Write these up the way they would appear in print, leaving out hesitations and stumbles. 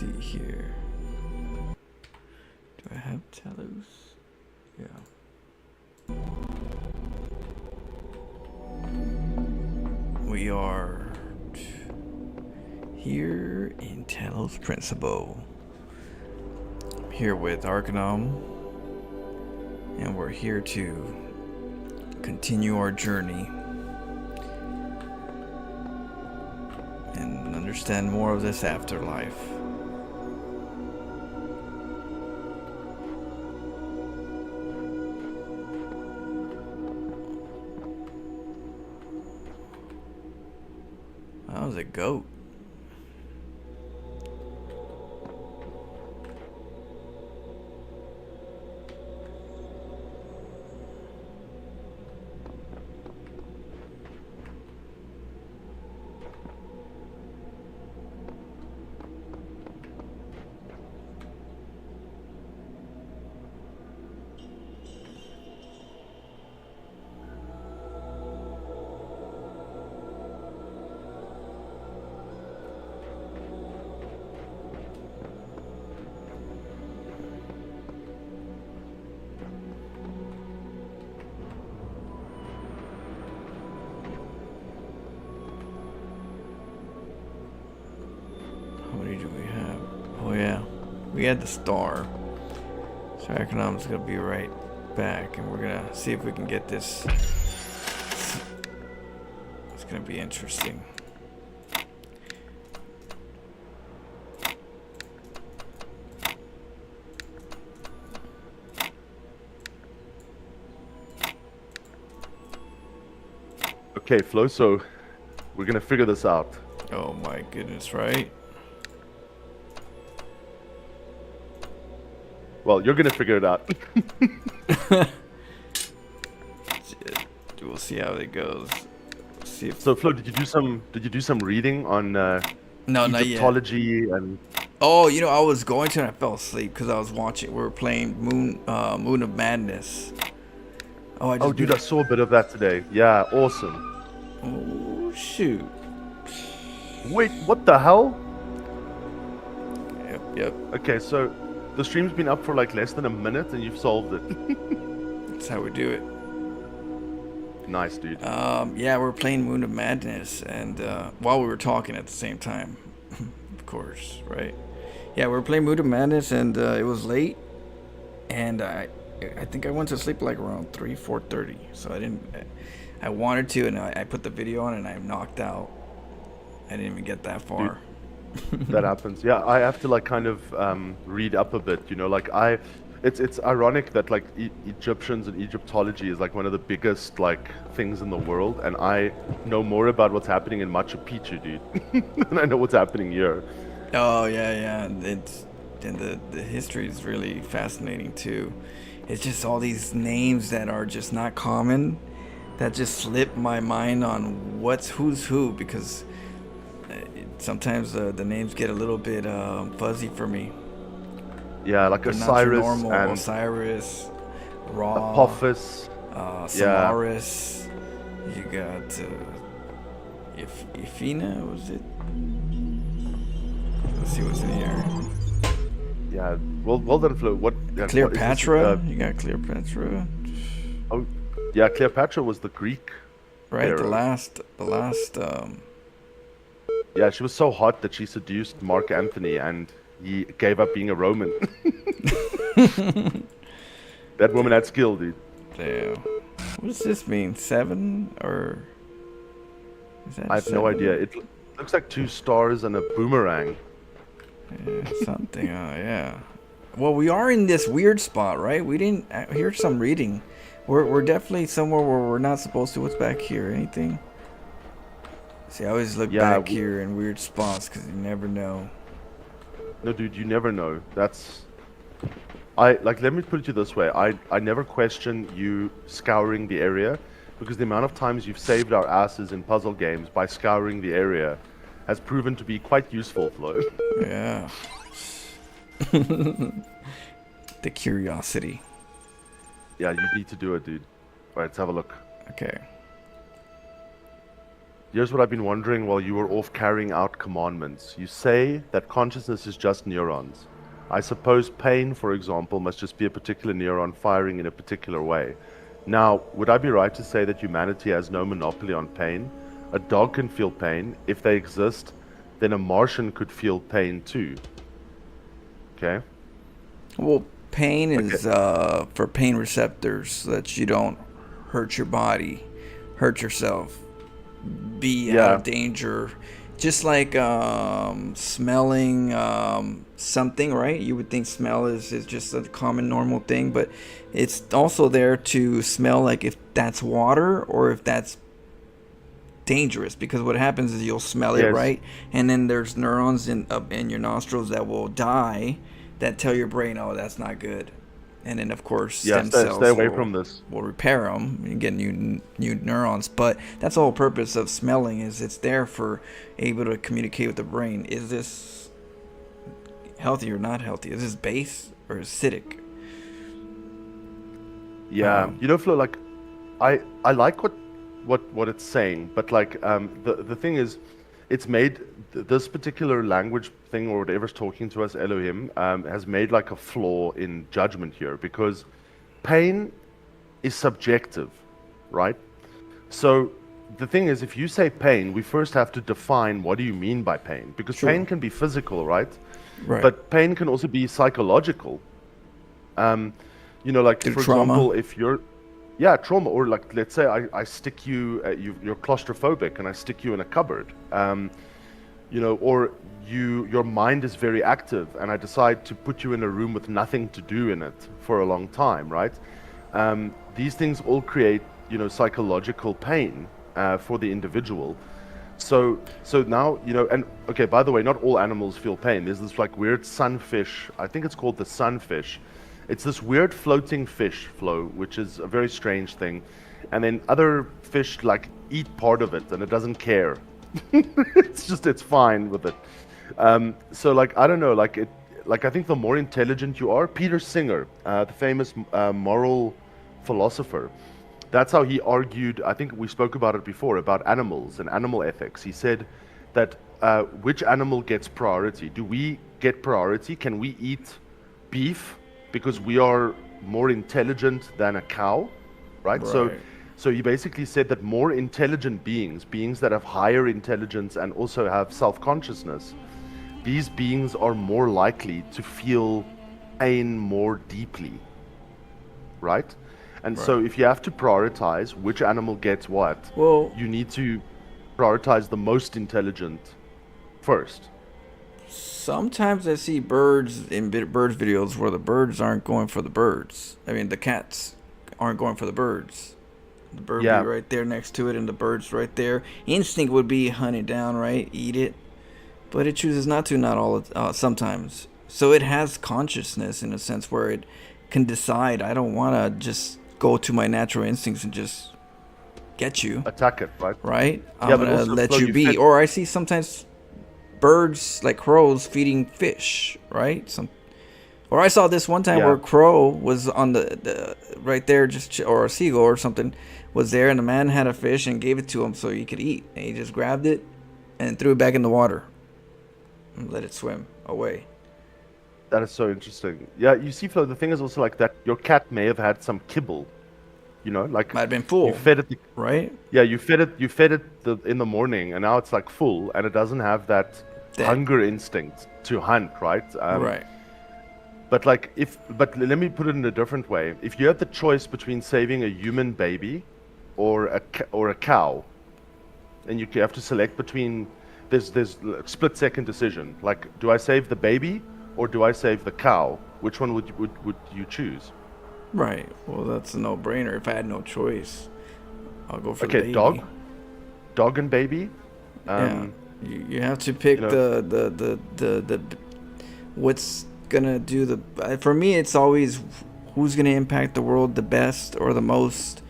see here. Do I have Talos? Yeah. We are here in Talos Principle. I'm here with Arcanum, and we're here to continue our journey and understand more of this afterlife. That was a goat. How many do we have? Oh yeah, we had the star. So Econom's gonna be right back, and we're gonna see if we can get this. It's gonna be interesting. Okay, Flo, so we're gonna figure this out. Oh my goodness, right? Well, you're gonna figure it out. We'll see how it goes. See if So, Flo, did you do some reading on no, not yet. Egyptology and? Oh, you know, I was going to and I fell asleep because I was watching. We were playing Moon of Madness. Oh, I saw a bit of that today. Yeah, awesome. Oh shoot! Wait, what the hell? Yep. Okay, so the stream's been up for like less than a minute and you've solved it. That's how we do it. Nice, dude. Yeah, we're playing Moon of Madness, and while we were talking at the same time, of course, right? Yeah, we were playing Moon of Madness, and it was late, and I think I went to sleep like around 4:30. So I wanted to, and I put the video on, and I knocked out. I didn't even get that far. Dude, that happens. Yeah, I have to like kind of read up a bit, you know, like it's ironic that like Egyptians and Egyptology is like one of the biggest like things in the world, and I know more about what's happening in Machu Picchu, dude, than I know what's happening here. Oh yeah. And the history is really fascinating too. It's just all these names that are just not common, that just slip my mind on who's who, because sometimes the names get a little bit fuzzy for me. Yeah, like They're Osiris not your normal and Osiris, Ra, Apophis. Solaris. You got Ifina, was it? Let's see what's in here. Yeah, well done, Flo. What? Yeah, Cleopatra. You got Cleopatra. Oh, yeah, Cleopatra was the Greek. Right, era. the last. Yeah, she was so hot that she seduced Mark Antony, and he gave up being a Roman. That woman had skill, dude. Damn. What does this mean? 7 or? Is that I have no idea. It looks like 2 stars and a boomerang. Yeah, something. Oh yeah. Well, we are in this weird spot, right? We didn't hear some reading. We're definitely somewhere where we're not supposed to. What's back here? Anything? See, I always look back here in weird spots because you never know. No, dude, you never know. Let me put it to you this way. I never question you scouring the area, because the amount of times you've saved our asses in puzzle games by scouring the area has proven to be quite useful, Flo. Yeah. The curiosity. Yeah, you need to do it, dude. Alright, let's have a look. Okay. Here's what I've been wondering while you were off carrying out commandments. You say that consciousness is just neurons. I suppose pain, for example, must just be a particular neuron firing in a particular way. Now, would I be right to say that humanity has no monopoly on pain? A dog can feel pain. If they exist, then a Martian could feel pain too. Okay? Well, pain Okay. is for pain receptors so that you don't hurt your body, hurt yourself, be out Yeah. of danger. Just like smelling something, right? You would think smell is just a common normal thing, but it's also there to smell like if that's water or if that's dangerous, because what happens is you'll smell it, Yes. right? And then there's neurons in your nostrils that will die that tell your brain, oh, that's not good. And then of course Yeah, stem stay cells away will from this. repair them and get new neurons. But that's the whole purpose of smelling, is it's there for able to communicate with the brain. Is this healthy or not healthy? Is this base or acidic? Yeah. Um, Flo, like I like what it's saying, but like the thing is, it's made this particular language thing or whatever's talking to us, Elohim, has made like a flaw in judgment here because pain is subjective, right? So the thing is, if you say pain, we first have to define what do you mean by pain, because pain True. can be physical, right? Right. But pain can also be psychological. Um, like Through for trauma. example, if you're, yeah, trauma, or like let's say I stick you, you're claustrophobic, and I stick you in a cupboard, or your mind is very active, and I decide to put you in a room with nothing to do in it for a long time, right? These things all create, psychological pain for the individual. So now, and okay, by the way, not all animals feel pain. There's this like weird sunfish. I think it's called the sunfish. It's this weird floating fish flow, which is a very strange thing. And then other fish like eat part of it and it doesn't care. It's fine with it. So like, I don't know, like I think the more intelligent you are, Peter Singer, the famous moral philosopher, that's how he argued. I think we spoke about it before about animals and animal ethics. He said that which animal gets priority? Do we get priority? Can we eat beef because we are more intelligent than a cow, right? So, Right. so he basically said that more intelligent beings that have higher intelligence and also have self-consciousness, these beings are more likely to feel pain more deeply, right? And Right. so if you have to prioritize which animal gets what, Well, you need to prioritize the most intelligent first. sometimes I see birds in birds videos where the birds aren't going for the birds. I mean, the cats aren't going for the birds. The bird be Yeah, right there next to it, and the bird's right there. Instinct would be hunt it down, right? Eat it, but it chooses not to. Not all. Sometimes. So it has consciousness in a sense where it can decide. I don't want to just go to my natural instincts and just get you, attack it, right? right? I'm Yeah, but gonna also, let Flo, you you be. fed. Or I see sometimes birds like crows feeding fish, right? Or I saw this one time where Yeah, a crow was on the right there, or a seagull or something was there, and the man had a fish and gave it to him so he could eat. And he just grabbed it and threw it back in the water and let it swim away. that is so interesting. Yeah, you see, Flo, the thing is also like that your cat may have had some kibble, like Might have been you full, fed it. right? Yeah, you fed it in the morning, and now it's like full, and it doesn't have that That hunger instinct to hunt, right? right, But let me put it in a different way. If you had the choice between saving a human baby or a cow, and you have to select between, there's a split second decision. Like, do I save the baby or do I save the cow? Which one would you choose? right. Well, that's a no-brainer. If I had no choice, I'll go for the Okay, baby. dog and baby. Yeah, Um, you have to you pick know, the what's gonna do the. For me, it's always who's gonna impact the world the best or the most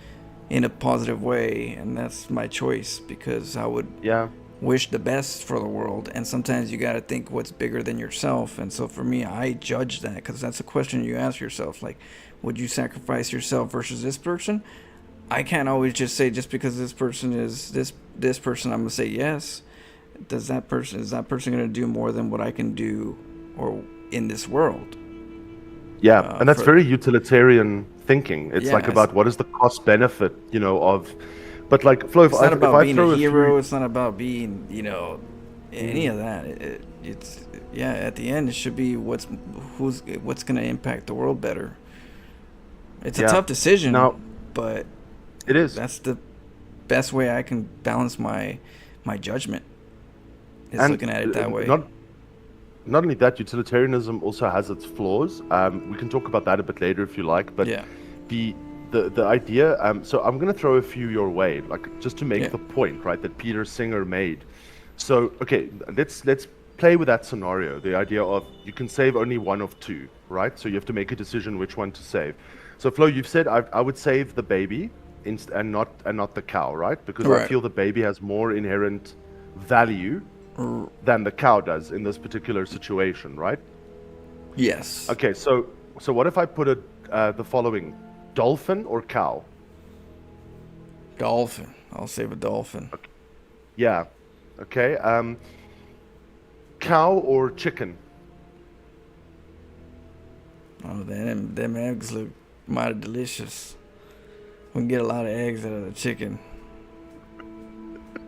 in a positive way, and that's my choice because I would yeah, wish the best for the world, and sometimes you got to think what's bigger than yourself. And so for me, I judge that because that's a question you ask yourself, like, would you sacrifice yourself versus this person? I can't always just say just because this person is this person I'm gonna say yes. Is that person gonna do more than what I can do or in this world? Yeah, and that's For very utilitarian thinking. It's yeah, like about what is the cost benefit, of. But like Flo, it's not if about I being a throw a few, hero. It's not about being any mm, of that. It's yeah. At the end, it should be what's gonna impact the world better. It's a yeah, tough decision, now but it is, that's the best way I can balance my judgment is and looking at it that way. not only that, utilitarianism also has its flaws. We can talk about that a bit later if you like, but Yeah, the the idea. So I'm going to throw a few your way, like just to make yeah, the point, right, that Peter Singer made. So okay, let's play with that scenario. The idea of you can save only one of two, right? So you have to make a decision which one to save. So Flo, you've said I would save the baby and not the cow, right? Because I right. feel the baby has more inherent value R- than the cow does in this particular situation, right? yes, Okay, so what if I put the following: dolphin or cow? dolphin. I'll save a dolphin. Okay. Yeah. Okay. Cow or chicken? Oh, them eggs look mighty delicious. We can get a lot of eggs out of the chicken.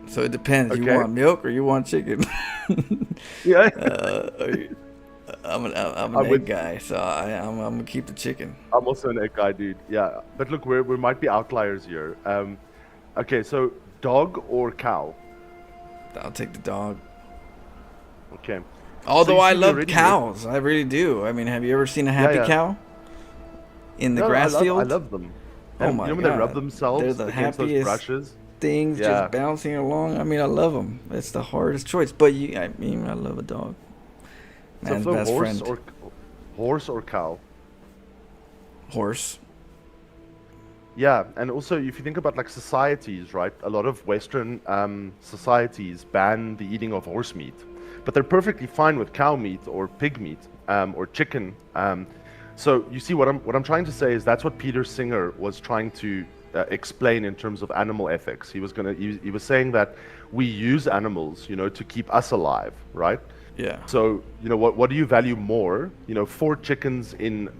So it depends. You Okay. want milk or you want chicken? Yeah. uh, I'm I an egg would. guy, so I'm gonna keep the chicken. I'm also an egg guy, dude. Yeah. But look, we might be outliers here. Okay. So dog or cow? I'll take the dog. Okay. So Although you I see, we love already make. cows, I really do. I mean, have you ever seen a Yeah, happy yeah. cow in the No, grass I field? love them. Oh And you my know when they rub god, they're themselves the against those happiest brushes? things just Yeah. bouncing along. I mean, I love them. It's the hardest choice, but I mean, I love a dog. So Man's Flo, best friend. horse or cow? Horse. Yeah, and also if you think about like societies, right? A lot of Western societies ban the eating of horse meat, but they're perfectly fine with cow meat or pig meat or chicken. So you see, what I'm trying to say is that's what Peter Singer was trying to explain in terms of animal ethics. He was saying that we use animals, to keep us alive, right? Yeah. So what do you value more? Four chickens in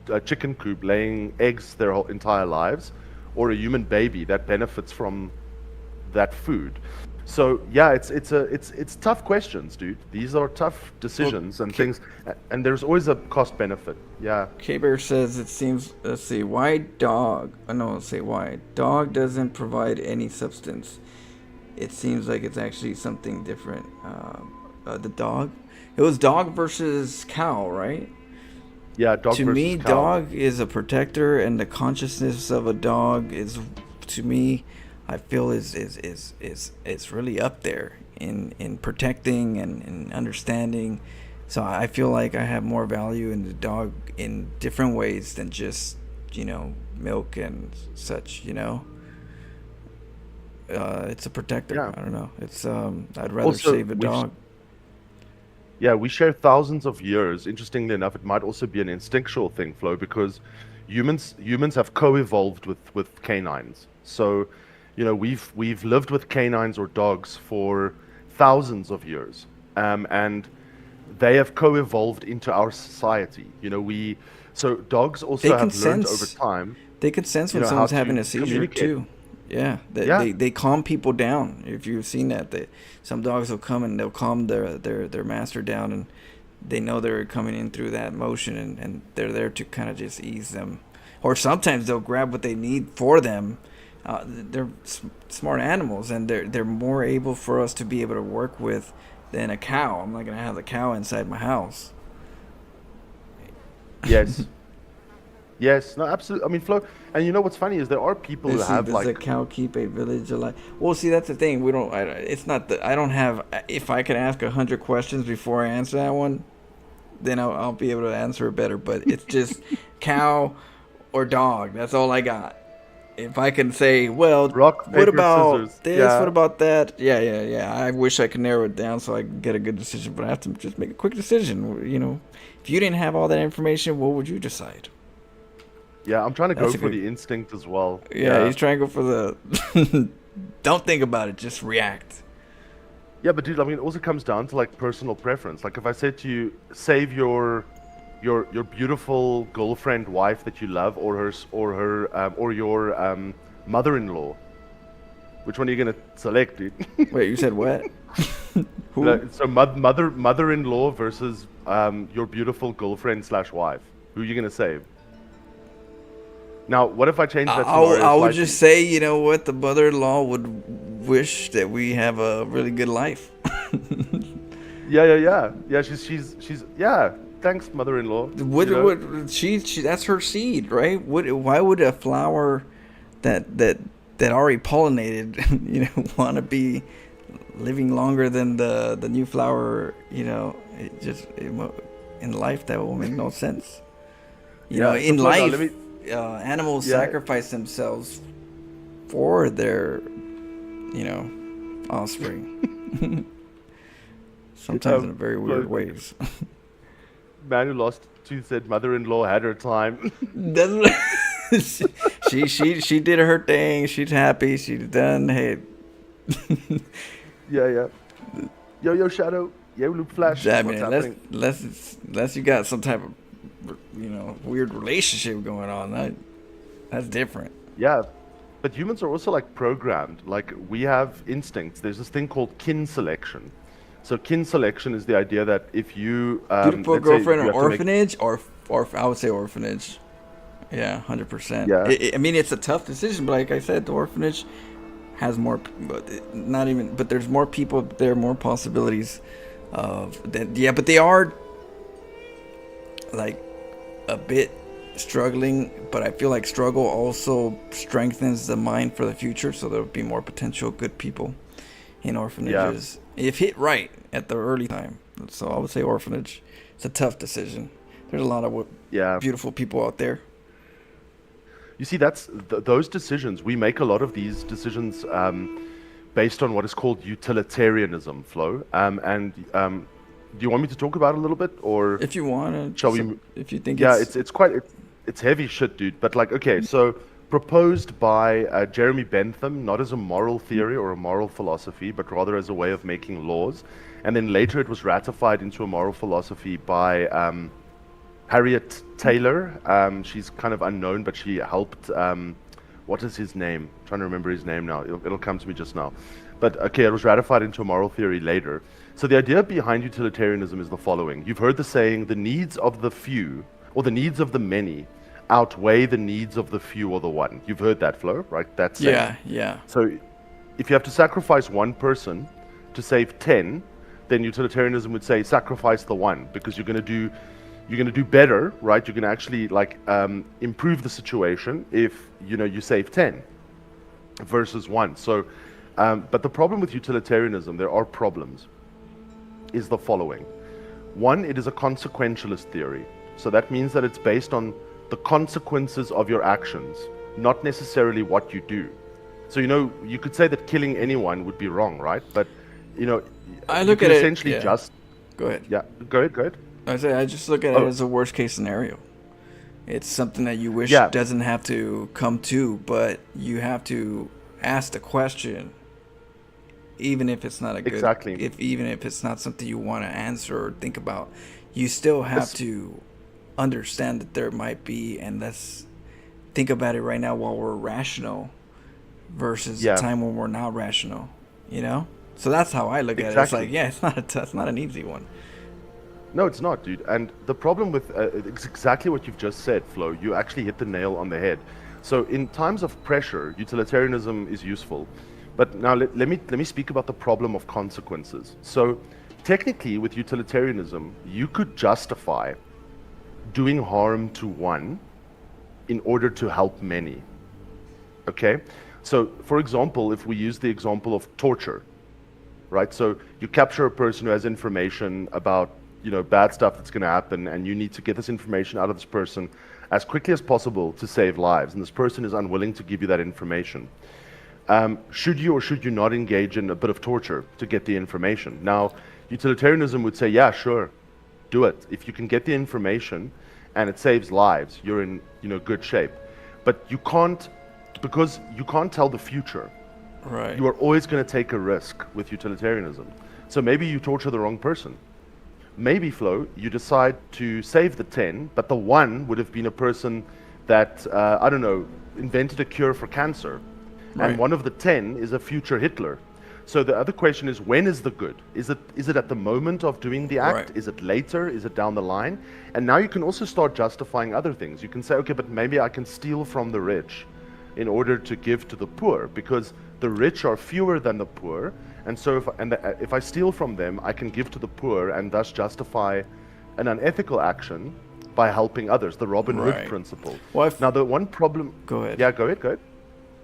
a chicken coop laying eggs their whole entire lives, or a human baby that benefits from that food. So yeah, it's tough questions, dude. These are tough Well, decisions and things, and there's always a cost benefit. Yeah, K-Bear says it seems. Let's see. Why dog? No, let's say why dog doesn't provide any substance. It seems like it's actually something different. The dog. It was dog versus cow, right? yeah, dog To versus me, cow. dog is a protector, and the consciousness of a dog is, to me, I feel is really up there in protecting and understanding. So I feel like I have more value in the dog in different ways than just milk and such. It's a protector. Yeah. I don't know. It's I'd rather Also, save a dog. we share thousands of years. Interestingly enough, it might also be an instinctual thing, Flo, because humans have co-evolved with canines. So, we've lived with canines or dogs for thousands of years, and they have co-evolved into our society. So dogs They also can have learned over sense. time, They can sense when how someone's having to a seizure communicate. too. Yeah, they, Yeah, they they calm people down. If you've seen that, some dogs will come and they'll calm their master down, and they know they're coming in through that motion, and they're there to kind of just ease them. Or sometimes they'll grab what they need for them. They're smart animals, and they're more able for us to be able to work with than a cow. I'm not gonna have the cow inside my house. yes, yes, no, absolutely. I mean, Flo, and you know what's funny is there are people who Let's see. have Does a like, cow keep a village alive? Well, see, that's the thing. We don't. It's not that I don't have. If I could ask 100 questions before I answer that one, then I'll be able to answer it better. But it's just cow or dog. That's all I got. If I can say, well, rock, what paper, about scissors. this? What Yeah, about that? Yeah, yeah, yeah. I wish I could narrow it down so I can get a good decision, but I have to just make a quick decision. If you didn't have all that information, what would you decide? Yeah, I'm trying to go That's a for good. the instinct as well. Yeah, Yeah. he's trying to go for the. Don't think about it, just react. Yeah, but dude, I mean, it also comes down to like personal preference. Like if I said to you, save your beautiful girlfriend, wife that you love, or or your mother-in-law, which one are you gonna select, dude? Wait, you said what? Who? Like, so mother-in-law versus your beautiful girlfriend slash wife. Who are you gonna save? Now, what if I change that scenario I would slightly? just say, you know what, the mother-in-law would wish that we have a really good life. Yeah. She's yeah. Thanks, mother-in-law. What You know. would she that's her seed, right? Why would a flower that already pollinated, want to be living longer than the new flower, in life that will make no sense. Yeah. So In Flo, now life, let me. animals Yeah. sacrifice themselves for their, offspring. Sometimes in very weird Flo, ways. man who lost tooth said mother-in-law had her time. That's what she did her thing. She's happy. She's done. Hey, Yeah. Yo, Shadow. Yo, Loop Flash. I What's mean, happening? unless you got some type of weird relationship going on, that's different. Yeah. But humans are also like programmed. Like we have instincts. There's this thing called kin selection. So kin selection is the idea that if you Beautiful let's say girlfriend you or have to make. orphanage or I would say orphanage. Yeah, 100%. Yeah. I mean, it's a tough decision, but like I said, the orphanage has more, but not even. But there's more people there, more possibilities of that. Yeah, but they are like a bit struggling. But I feel like struggle also strengthens the mind for the future, so there'll be more potential good people in orphanages if hit right at the early time. So I would say orphanage. It's a tough decision. There's a lot of Yeah. beautiful people out there. You see, that's those decisions. We make a lot of these decisions based on what is called utilitarianism, Flo. Do you want me to talk about it a little bit, or If you want shall to, we? if you think Yeah, it's it's quite it's heavy shit, dude. But like, okay, so proposed by Jeremy Bentham, not as a moral theory or a moral philosophy, but rather as a way of making laws, and then later it was ratified into a moral philosophy by Harriet Taylor. She's kind of unknown, but she helped. What is his name? I'm trying to remember his name now. It'll come to me just now. But okay, it was ratified into a moral theory later. So the idea behind utilitarianism is the following. You've heard the saying, the needs of the few, or the needs of the many, outweigh the needs of the few or the one. You've heard that, Flo, right? That's yeah. So if you have to sacrifice one person to save 10, then utilitarianism would say sacrifice the one, because you're going to do better, right? You're going to actually like improve the situation if you save 10 versus one. So, but the problem with utilitarianism, there are problems, is the following. One, it is a consequentialist theory. So that means that it's based on the consequences of your actions, not necessarily what you do. So you could say that killing anyone would be wrong, right? But I you look could at it. essentially Yeah. just Go ahead. yeah. Go ahead. I just look at it as a worst case scenario. It's something that you wish Yeah. doesn't have to come to, but you have to ask the question, even if it's not a good, Exactly. even if it's not something you want to answer or think about, you still have Es- to understand that there might be, and let's think about it right now while we're rational versus Yeah. a time when we're not rational. So that's how I look at it. It's Exactly. like, yeah, it's not an easy one. No, it's not, dude. And the problem with it's exactly what you've just said, Flo. You actually hit the nail on the head. So in times of pressure, utilitarianism is useful. But now let me speak about the problem of consequences. So technically, with utilitarianism, you could justify doing harm to one in order to help many. Okay? So, for example, if we use the example of torture, right? So you capture a person who has information about bad stuff that's going to happen, and you need to get this information out of this person as quickly as possible to save lives, and this person is unwilling to give you that information. Should you or should you not engage in a bit of torture to get the information? Now, utilitarianism would say, yeah, sure, do it. If you can get the information and it saves lives, you're in good shape. but because you can't tell the future. Right. You are always going to take a risk with utilitarianism. So maybe you torture the wrong person. Maybe, Flo, you decide to save the 10, but the one would have been a person that, I don't know, invented a cure for cancer. Right. And one of the 10 is a future Hitler. So the other question is, when is the good? Is it at the moment of doing the act? Right. Is it later? Is it down the line? And now you can also start justifying other things. You can say, okay, but maybe I can steal from the rich in order to give to the poor, because the rich are fewer than the poor. And so if I steal from them, I can give to the poor and thus justify an unethical action by helping others, the Robin Hood Right. principle. Well, Now, the one problem... Go ahead. Yeah, go ahead.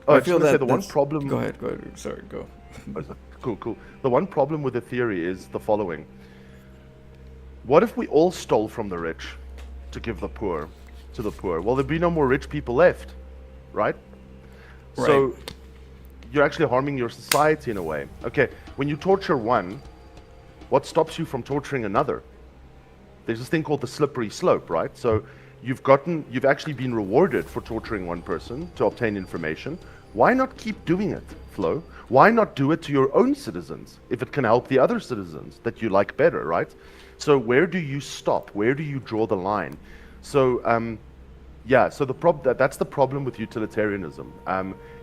Oh, I I just feel want to that say the one that's- problem... Go ahead. Sorry, go. Cool. The one problem with the theory is the following. What if we all stole from the rich to give to the poor? Well, there'd be no more rich people left, right? So Right. you're actually harming your society in a way. Okay, when you torture one, what stops you from torturing another? There's this thing called the slippery slope, right? So you've actually been rewarded for torturing one person to obtain information. Why not keep doing it, Flo? Why not do it to your own citizens if it can help the other citizens that you like better, right? So where do you stop? Where do you draw the line? So so that's the problem with utilitarianism.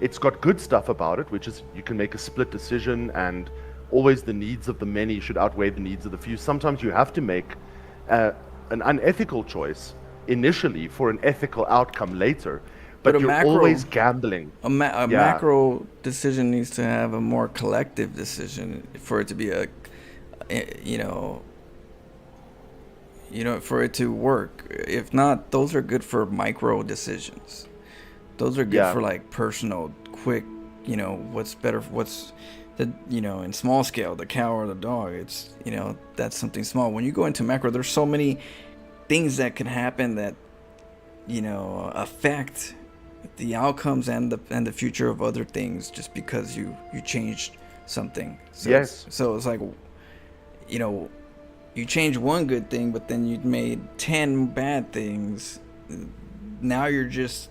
It's got good stuff about it, which is you can make a split decision, and always the needs of the many should outweigh the needs of the few. Sometimes you have to make an unethical choice initially for an ethical outcome later, but a you're macro- always gambling. A macro decision needs to have a more collective decision for it to be for it to work. If not, those are good for micro decisions. Those are good Yeah. for like personal, quick, what's better, what's the, in small scale, the cow or the dog. It's, that's something small. When you go into macro, there's so many things that can happen that, affect the outcomes and the future of other things just because you changed something. So Yes. So it's like, you change one good thing, but then you made 10 bad things. Now you're just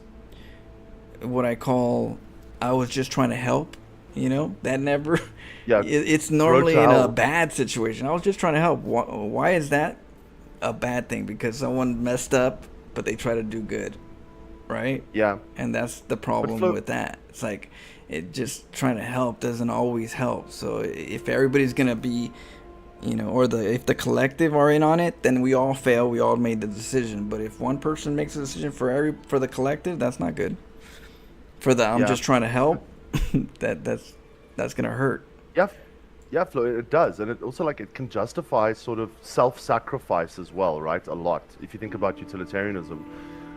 what I call, I was just trying to help. That never. Yeah. It's normally Road to in a hell. bad situation. I was just trying to help. Why is that a bad thing? Because someone messed up, but they try to do good, right? Yeah. And that's the problem Flo- with that. It's like it just trying to help doesn't always help. So if everybody's gonna be, if the collective are in on it, then we all fail. We all made the decision. But if one person makes a decision for the collective, that's not good. For the I'm Yeah. just trying to help, that's gonna hurt. Yeah, Flo, it does. And it also, it can justify sort of self-sacrifice as well, right? A lot, if you think about utilitarianism.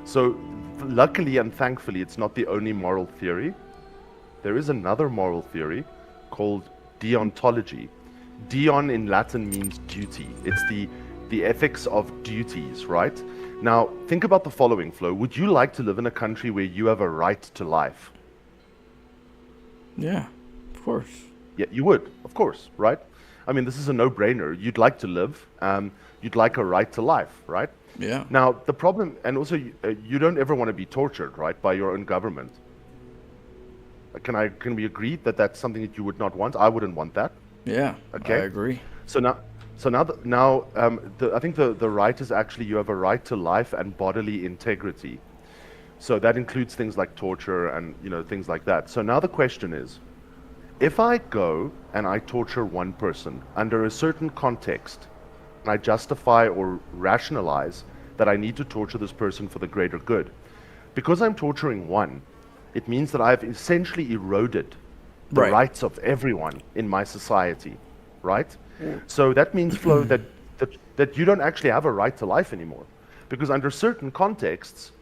So, luckily and thankfully, it's not the only moral theory. There is another moral theory called deontology. Deon in Latin means duty. It's the ethics of duties, right? Now, think about the following, Flo. Would you like to live in a country where you have a right to life? Yeah, of course. Yeah, you would, of course, right? I mean, this is a no-brainer. You'd like to live. You'd like a right to life, right? Yeah. Now, the problem, and also you don't ever want to be tortured, right, by your own government. Can we agree that that's something that you would not want? I wouldn't want that. Yeah. Okay. I agree. I think the right is actually you have a right to life and bodily integrity. So that includes things like torture and things like that. So now the question is, if I go and I torture one person under a certain context, and I justify or rationalize that I need to torture this person for the greater good, because I'm torturing one, it means that I've essentially eroded the Right. rights of everyone in my society, right? So that means, Flo, that you don't actually have a right to life anymore, because under certain contexts,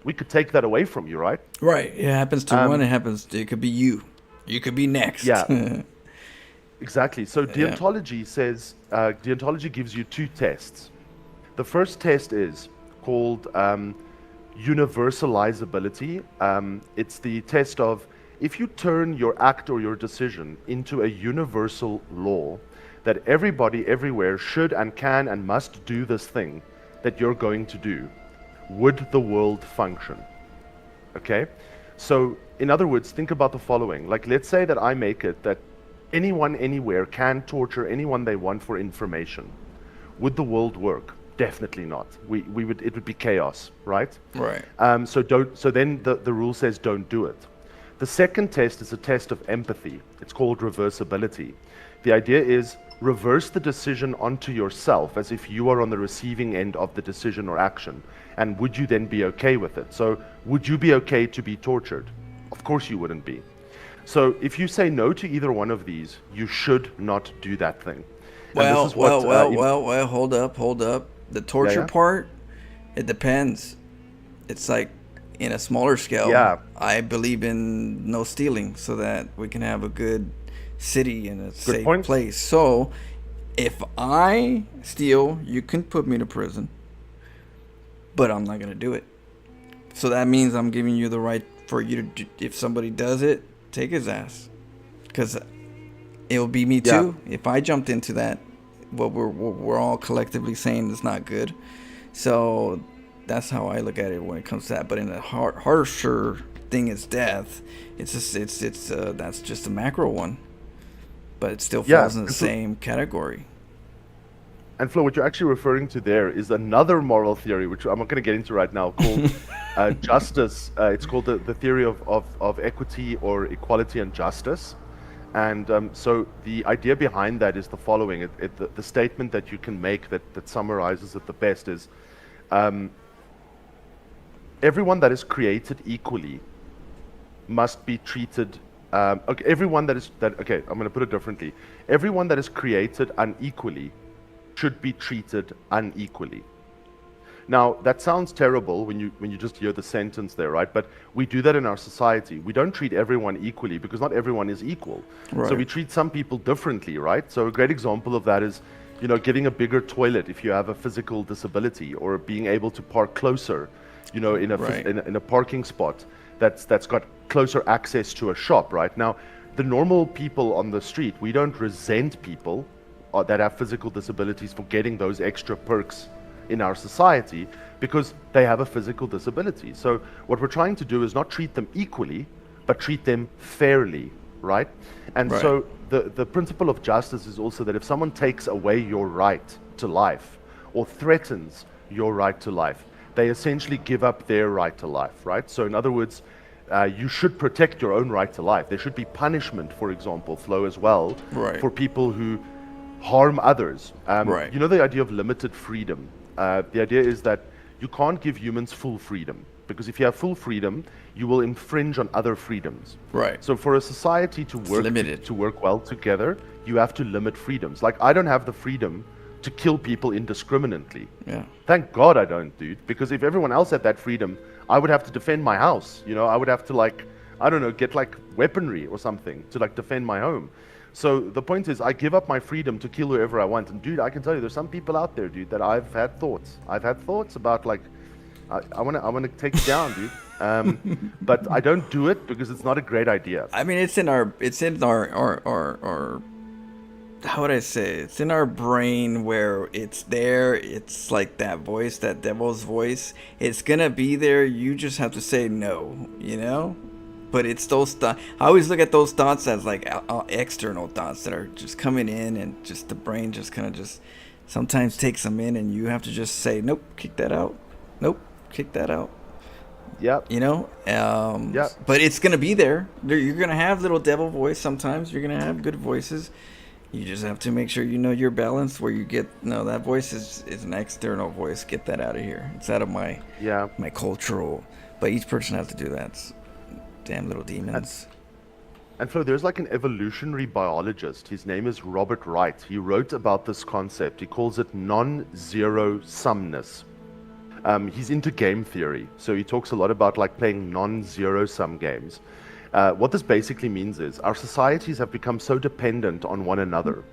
we could take that away from you, right? Right. It happens to one. It could be you. You could be next. Yeah. Exactly. So deontology says, deontology gives you two tests. The first test is called universalizability. It's the test of if you turn your act or your decision into a universal law that everybody everywhere should and can and must do this thing that you're going to do, would the world function? Okay? So, in other words, think about the following. Like, let's say that I make it that anyone anywhere can torture anyone they want for information. Would the world work? Definitely not. It would be chaos, right? Right. So then the rule says don't do it. The second test is a test of empathy. It's called reversibility. The idea is reverse the decision onto yourself as if you are on the receiving end of the decision or action. And would you then be okay with it? So would you be okay to be tortured? Of course you wouldn't be. So if you say no to either one of these, you should not do that thing. Well, hold up. The torture part, it depends. It's like in a smaller scale. Yeah. I believe in no stealing so that we can have a good city and a safe place. So if I steal, you can put me to prison, but I'm not going to do it. So that means I'm giving you the right for you to do, if somebody does it, take his ass. Because it'll be me too. If I jumped into that, what we're all collectively saying is not good. So that's how I look at it when it comes to that. But in a harsher thing is death, it's that's just a macro one, but it still falls in the same category. And Flo, what you're actually referring to there is another moral theory, which I'm not going to get into right now, called justice. It's called the theory of equity or equality and justice. And so the idea behind that is the following. The statement that you can make that summarizes it the best is everyone that is created equally must be treated. I'm going to put it differently. Everyone that is created unequally should be treated unequally. Now, that sounds terrible when you just hear the sentence there, right? But we do that in our society. We don't treat everyone equally because not everyone is equal. Right. So we treat some people differently, right? So a great example of that is, getting a bigger toilet if you have a physical disability, or being able to park closer, in a parking spot that's got closer access to a shop, right? Now, the normal people on the street, we don't resent people that have physical disabilities for getting those extra perks in our society because they have a physical disability. So what we're trying to do is not treat them equally, but treat them fairly, right? And so the principle of justice is also that if someone takes away your right to life or threatens your right to life, they essentially give up their right to life, right? So in other words, you should protect your own right to life. There should be punishment, for example, Flo, as well, for people who harm others. You know the idea of limited freedom. The idea is that you can't give humans full freedom, because if you have full freedom, you will infringe on other freedoms. Right. So for a society to work well together, you have to limit freedoms. Like, I don't have the freedom to kill people indiscriminately. Yeah. Thank God I don't, dude, because if everyone else had that freedom, I would have to defend my house. I would have to get weaponry or something to defend my home. So the point is, I give up my freedom to kill whoever I want. And dude, I can tell you, there's some people out there, dude, that I've had thoughts about, I want to take you down, dude. But I don't do it because it's not a great idea. I mean, it's in our how would I say? It's in our brain where it's there. It's like that voice, that devil's voice. It's gonna be there. You just have to say no, But it's those thoughts. I always look at those thoughts as external thoughts that are just coming in, and just the brain just kind of just sometimes takes them in, and you have to just say, nope, kick that out. Nope, kick that out. Yep. Yep. But it's going to be there. You're going to have little devil voice sometimes. You're going to have good voices. You just have to make sure you're balanced, where you get, no, that voice is an external voice. Get that out of here. It's out of my cultural. But each person has to do that. Damn little demons. And Flo, there's an evolutionary biologist. His name is Robert Wright. He wrote about this concept. He calls it non-zero sumness. He's into game theory. So he talks a lot about playing non-zero sum games. What this basically means is our societies have become so dependent on one another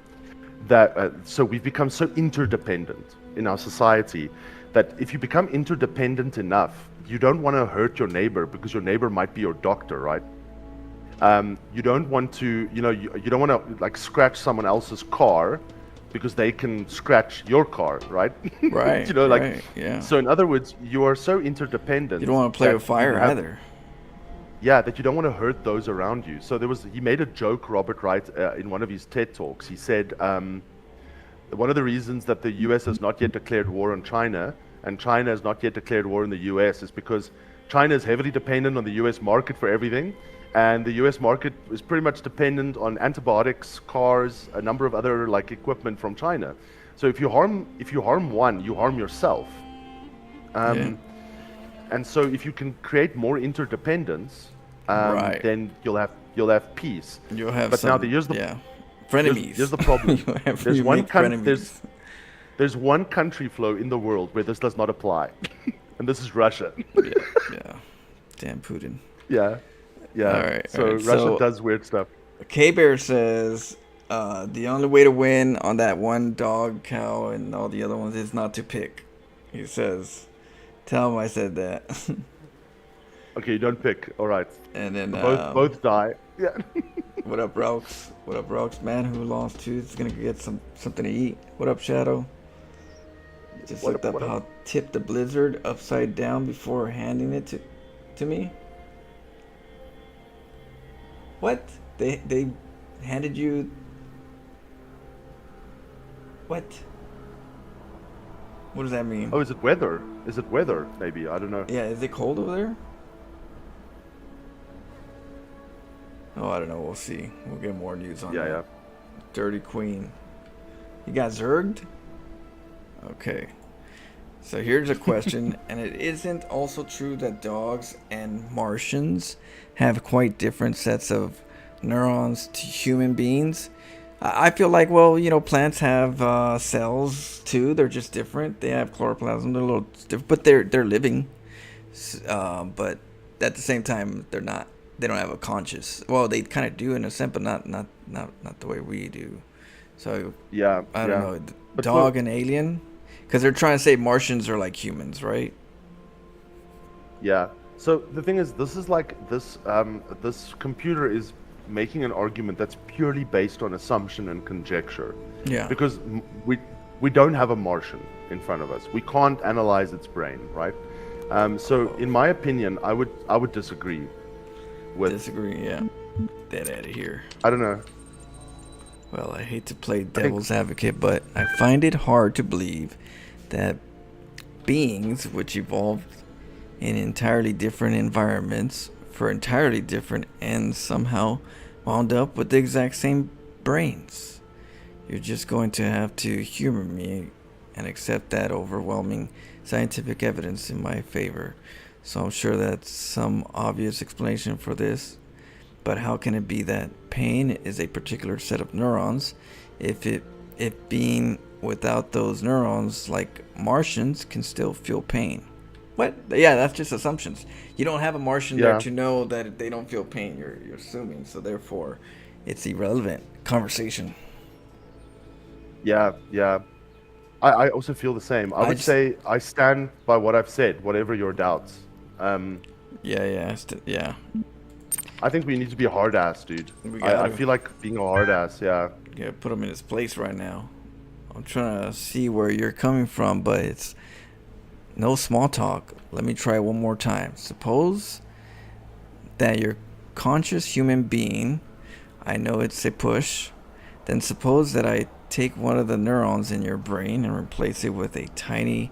that so we've become so interdependent in our society that if you become interdependent enough, you don't want to hurt your neighbor because your neighbor might be your doctor, right? You don't want to, you don't want to scratch someone else's car because they can scratch your car, right? Right. So in other words, you are so interdependent. You don't want to play with fire either. yeah, that you don't want to hurt those around you. So he made a joke, Robert Wright, in one of his TED talks. He said, one of the reasons that the US has not yet declared war on China and China has not yet declared war on the US is because China is heavily dependent on the US market for everything. And the US market is pretty much dependent on antibiotics, cars, a number of other like equipment from China. So if you harm one, you harm yourself. Yeah. And so if you can create more interdependence, Right. then you'll have peace. You'll have But some. now here's the Yeah. Frenemies. here's the problem. you have, There's you one make frenemies. there's one country flow in the world where this does not apply, and this is Russia. Yeah. Yeah. Damn Putin. Yeah, yeah. All right. So All right. Russia So does weird stuff. K Bear says the only way to win on that one dog, cow, and all the other ones is not to pick. He says, "Tell him I said that." Okay, you don't pick. All right. And then Both die. Yeah. what up, Raux? What up, Raux? Man who lost tooth is gonna get something to eat. What up, Shadow? Just What looked up, up what how up? tip the blizzard upside down before handing it to me. What? They handed you what? What does that mean? Oh, is it weather? Is it weather? Maybe I don't know. Yeah, is it cold over there? Oh, I don't know. We'll see. We'll get more news on Yeah, that. yeah. Dirty Queen. You got zerged? Okay. So here's a question, and it isn't also true that dogs and Martians have quite different sets of neurons to human beings? I feel like, well, plants have cells too. They're just different. They have chloroplasm. They're a little different, but they're living. But at the same time, they're not. They don't have a conscious. Well, they kind of do in a sense, but not the way we do. So Yeah, I don't yeah. know, But dog and alien, because they're trying to say Martians are like humans, right? Yeah. So the thing is, this is like this computer is making an argument that's purely based on assumption and conjecture. Yeah. Because we don't have a Martian in front of us. We can't analyze its brain, right? So in my opinion, I would disagree with. Disagree. Yeah. Get out of here. I don't know. Well, I hate to play devil's advocate, but I find it hard to believe that beings which evolved in entirely different environments for entirely different ends somehow wound up with the exact same brains. You're just going to have to humor me and accept that overwhelming scientific evidence in my favor. So I'm sure that's some obvious explanation for this. But how can it be that pain is a particular set of neurons if being without those neurons like Martians can still feel pain? What? Yeah, that's just assumptions. You don't have a Martian there Yeah. to know that they don't feel pain. You're assuming, so therefore it's irrelevant conversation. Yeah, yeah. I also feel the same. I would say I stand by what I've said, whatever your doubts. Yeah. I think we need to be a hard ass, dude. We I gotta. feel like being a hard ass, yeah. Yeah, put him in his place right now. I'm trying to see where you're coming from, but it's no small talk. Let me try one more time. Suppose that you're conscious human being. I know it's a push. Then suppose that I take one of the neurons in your brain and replace it with a tiny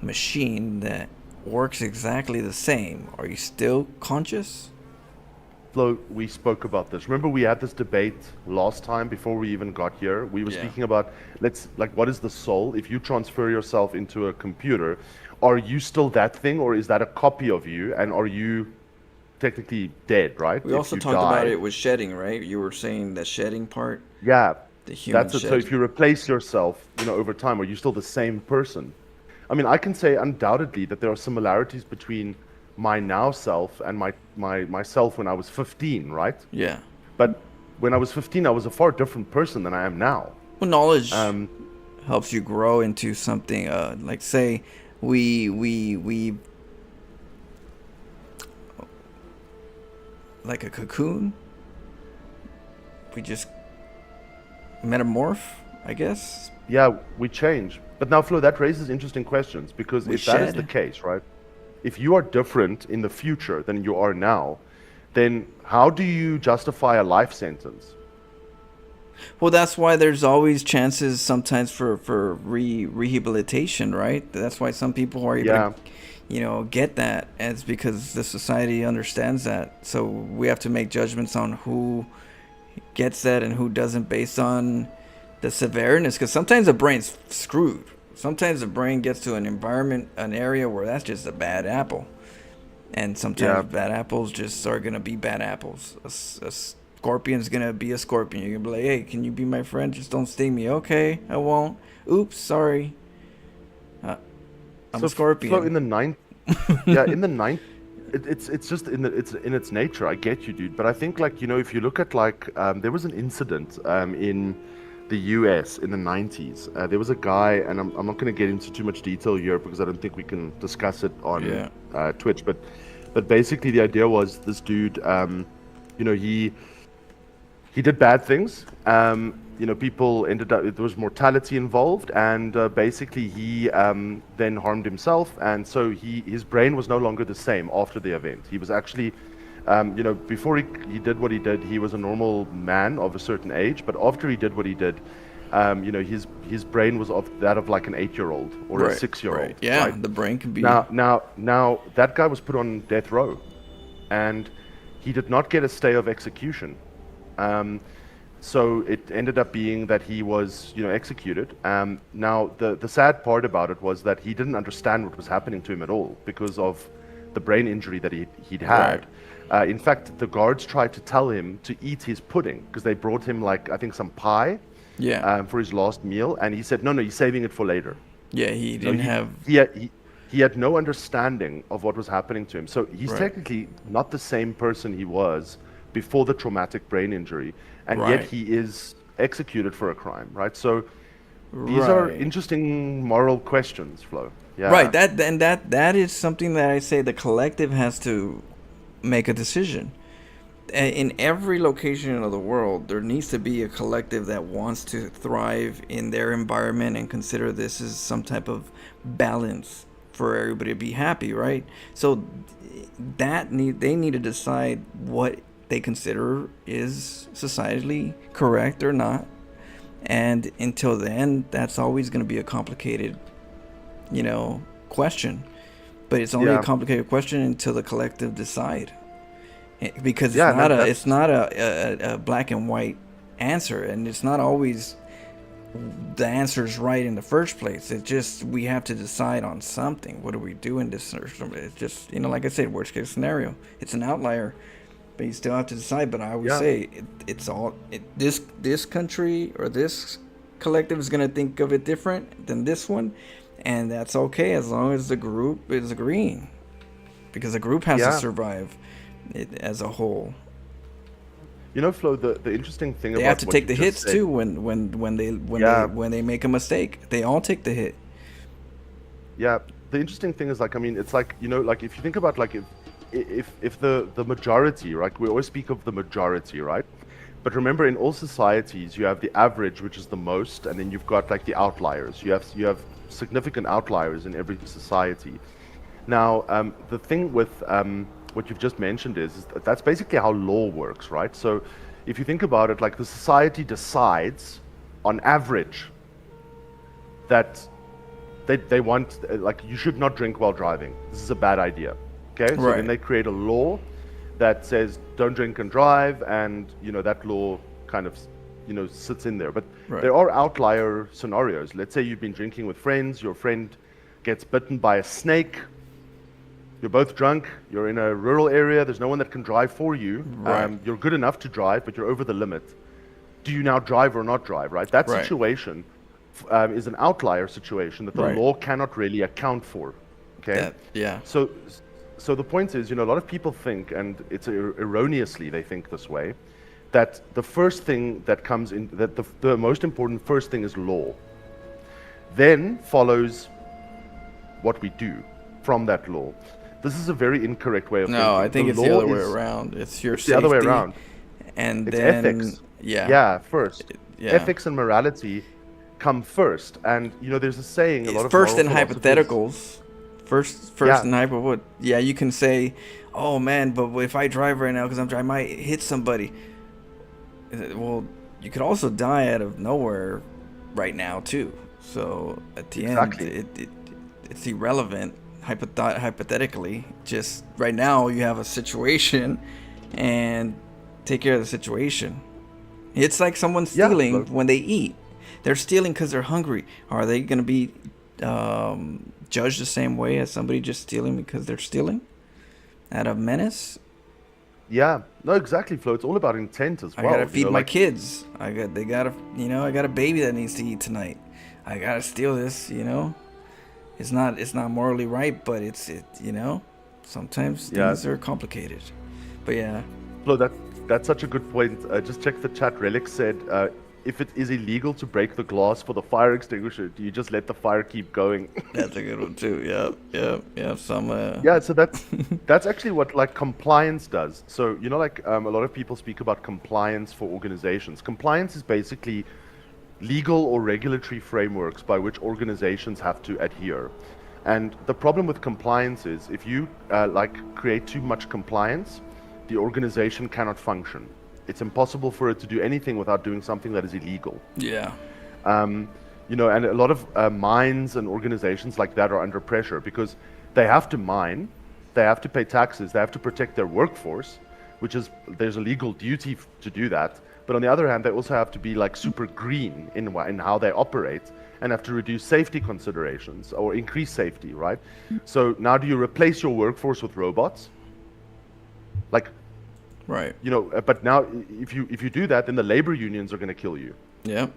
machine that works exactly the same. Are you still conscious? Flo, we spoke about this. Remember we had this debate last time before we even got here? We were Yeah. speaking about what is the soul? If you transfer yourself into a computer, are you still that thing or is that a copy of you and are you technically dead, right? We If also you talked die. about it with shedding, right? You were saying the shedding part, Yeah. the human That's it. shed. So if you replace yourself, over time, are you still the same person? I mean, I can say undoubtedly that there are similarities between my now self and myself when I was 15, right? Yeah. But when I was 15, I was a far different person than I am now. Well, knowledge Um, helps you grow into something. Like say we like a cocoon. We just metamorph, I guess. yeah, we change. But now, Flo, that raises interesting questions because We if that is the shed. case, right? If you are different in the future than you are now, then how do you justify a life sentence? Well, that's why there's always chances sometimes for rehabilitation, right? That's why some people are able to, Yeah. get that. And it's because the society understands that. So we have to make judgments on who gets that and who doesn't based on the severeness. Because sometimes the brain's screwed. Sometimes the brain gets to an environment, an area where that's just a bad apple. And Yeah. sometimes bad apples just are gonna be bad apples. A scorpion's gonna be a scorpion. You're gonna be like, hey, can you be my friend? Just don't sting me. Okay, I won't. Oops, sorry. Uh, I'm So a Flo, scorpion. in the ninth, yeah, in the ninth, it's just it's in its nature. I get you, dude. But I think like if you look at like there was an incident in the U.S. in the 90s. There was a guy, and I'm not going to get into too much detail here because I don't think we can discuss it on Yeah. Twitch. But basically the idea was this dude, you know, he did bad things. People ended up, there was mortality involved, and basically he then harmed himself, and so his brain was no longer the same after the event. He was actually, before he did what he did, he was a normal man of a certain age, but after he did what he did, his brain was of that of like an 8-year-old or a Right. 6-year-old, Right. Yeah. right? The brain can be. Now, that guy was put on death row, and he did not get a stay of execution. Um, so it ended up being that he was, executed. Now, the sad part about it was that he didn't understand what was happening to him at all because of the brain injury that he'd Right. had. In fact, the guards tried to tell him to eat his pudding because they brought him, like, I think some pie Yeah. for his last meal, and he said, no, he's saving it for later. Yeah. He No, didn't have. he had no understanding of what was happening to him. So he's Right. technically not the same person he was before the traumatic brain injury, and yet Right. he is executed for a crime, right? So these are Right. interesting moral questions, Flo. Right. Yeah, That is something that I say the collective has to make a decision. In every location of the world, there needs to be a collective that wants to thrive in their environment and consider this as some type of balance for everybody to be happy, right? So they need to decide what they consider is societally correct or not. And until then, that's always going to be a complicated, question. But it's only a yeah, complicated question until the collective decide, because yeah, and it's that's not a black and white answer, and it's not always the answer's right in the first place. It's just we have to decide on something. What do we do in this? It's just like I said, worst case scenario. It's an outlier, but you still have to decide. But I always yeah. say this country or this collective is gonna think of it different than this one, and that's okay as long as the group is agreeing, because the group has to Yeah. survive it as a whole. Flo, the interesting thing They have about to what take you the just hits said, too yeah, when they make a mistake. They all take the hit. yeah. The interesting thing is, like, I mean, it's like, like if you think about, like, if the majority, right? We always speak of the majority, right? But remember, in all societies, you have the average, which is the most, and then you've got like the outliers. You have significant outliers in every society. Now, the thing with what you've just mentioned is that that's basically how law works, right? So, if you think about it, like the society decides, on average, that they want like you should not drink while driving. This is a bad idea. Okay, so then Right. they create a law that says don't drink and drive, and that law kind of sits in there. But Right. there are outlier scenarios. Let's say you've been drinking with friends, your friend gets bitten by a snake. You're both drunk. You're in a rural area. There's no one that can drive for you. Right. You're good enough to drive, but you're over the limit. Do you now drive or not drive? Right. That Right. situation is an outlier situation that the Right. law cannot really account for. Okay. That. Yeah. So, so the point is, a lot of people think, and it's erroneously they think this way, that the first thing that comes in, that the most important first thing is law. Then follows what we do from that law. This is a very incorrect way of No, I thinking. think The it's the law other way is around. It's your it's the other way safety, around. and It's then ethics. yeah, Yeah, first. yeah. Ethics and morality come first. And there's a saying, a lot It's of first moral in philosophers. hypotheticals. First Yeah, in hyper would. Yeah, you can say, "Oh man, but if I drive right now, because I might hit somebody." Well, you could also die out of nowhere right now too. So at the end, exactly. it's irrelevant. Hypothetically, just right now you have a situation, and take care of the situation. It's like someone Yeah, stealing Flo. when they eat. They're stealing because they're hungry. Are they gonna be judged the same way as somebody just stealing because they're stealing out of menace? Yeah, no, exactly, Flo. It's all about intent as I gotta well. You feed know, my like, kids. They gotta, I got a baby that needs to eat tonight. I gotta steal this, It's not morally right, but sometimes yeah, things are complicated. But yeah, Flo, that's such a good point. Just check the chat. Relic said, if it is illegal to break the glass for the fire extinguisher, do you just let the fire keep going? that's a good one too. Yep. Some Yeah, so that's actually what like compliance does. So you know, like a lot of people speak about compliance for organizations. Compliance is basically legal or regulatory frameworks by which organizations have to adhere. And the problem with compliance is if you like create too much compliance, the organization cannot function. It's impossible for it to do anything without doing something that is illegal. yeah, Um, you know, and a lot of mines and organizations like that are under pressure because they have to mine, they have to pay taxes, they have to protect their workforce, which is there's a legal duty to do that. But on the other hand, they also have to be like super green in how they operate and have to reduce safety considerations or increase safety, right? So now, do you replace your workforce with robots? Like, right. you know, but now if you do that, then the labor unions are going to kill you, Yep.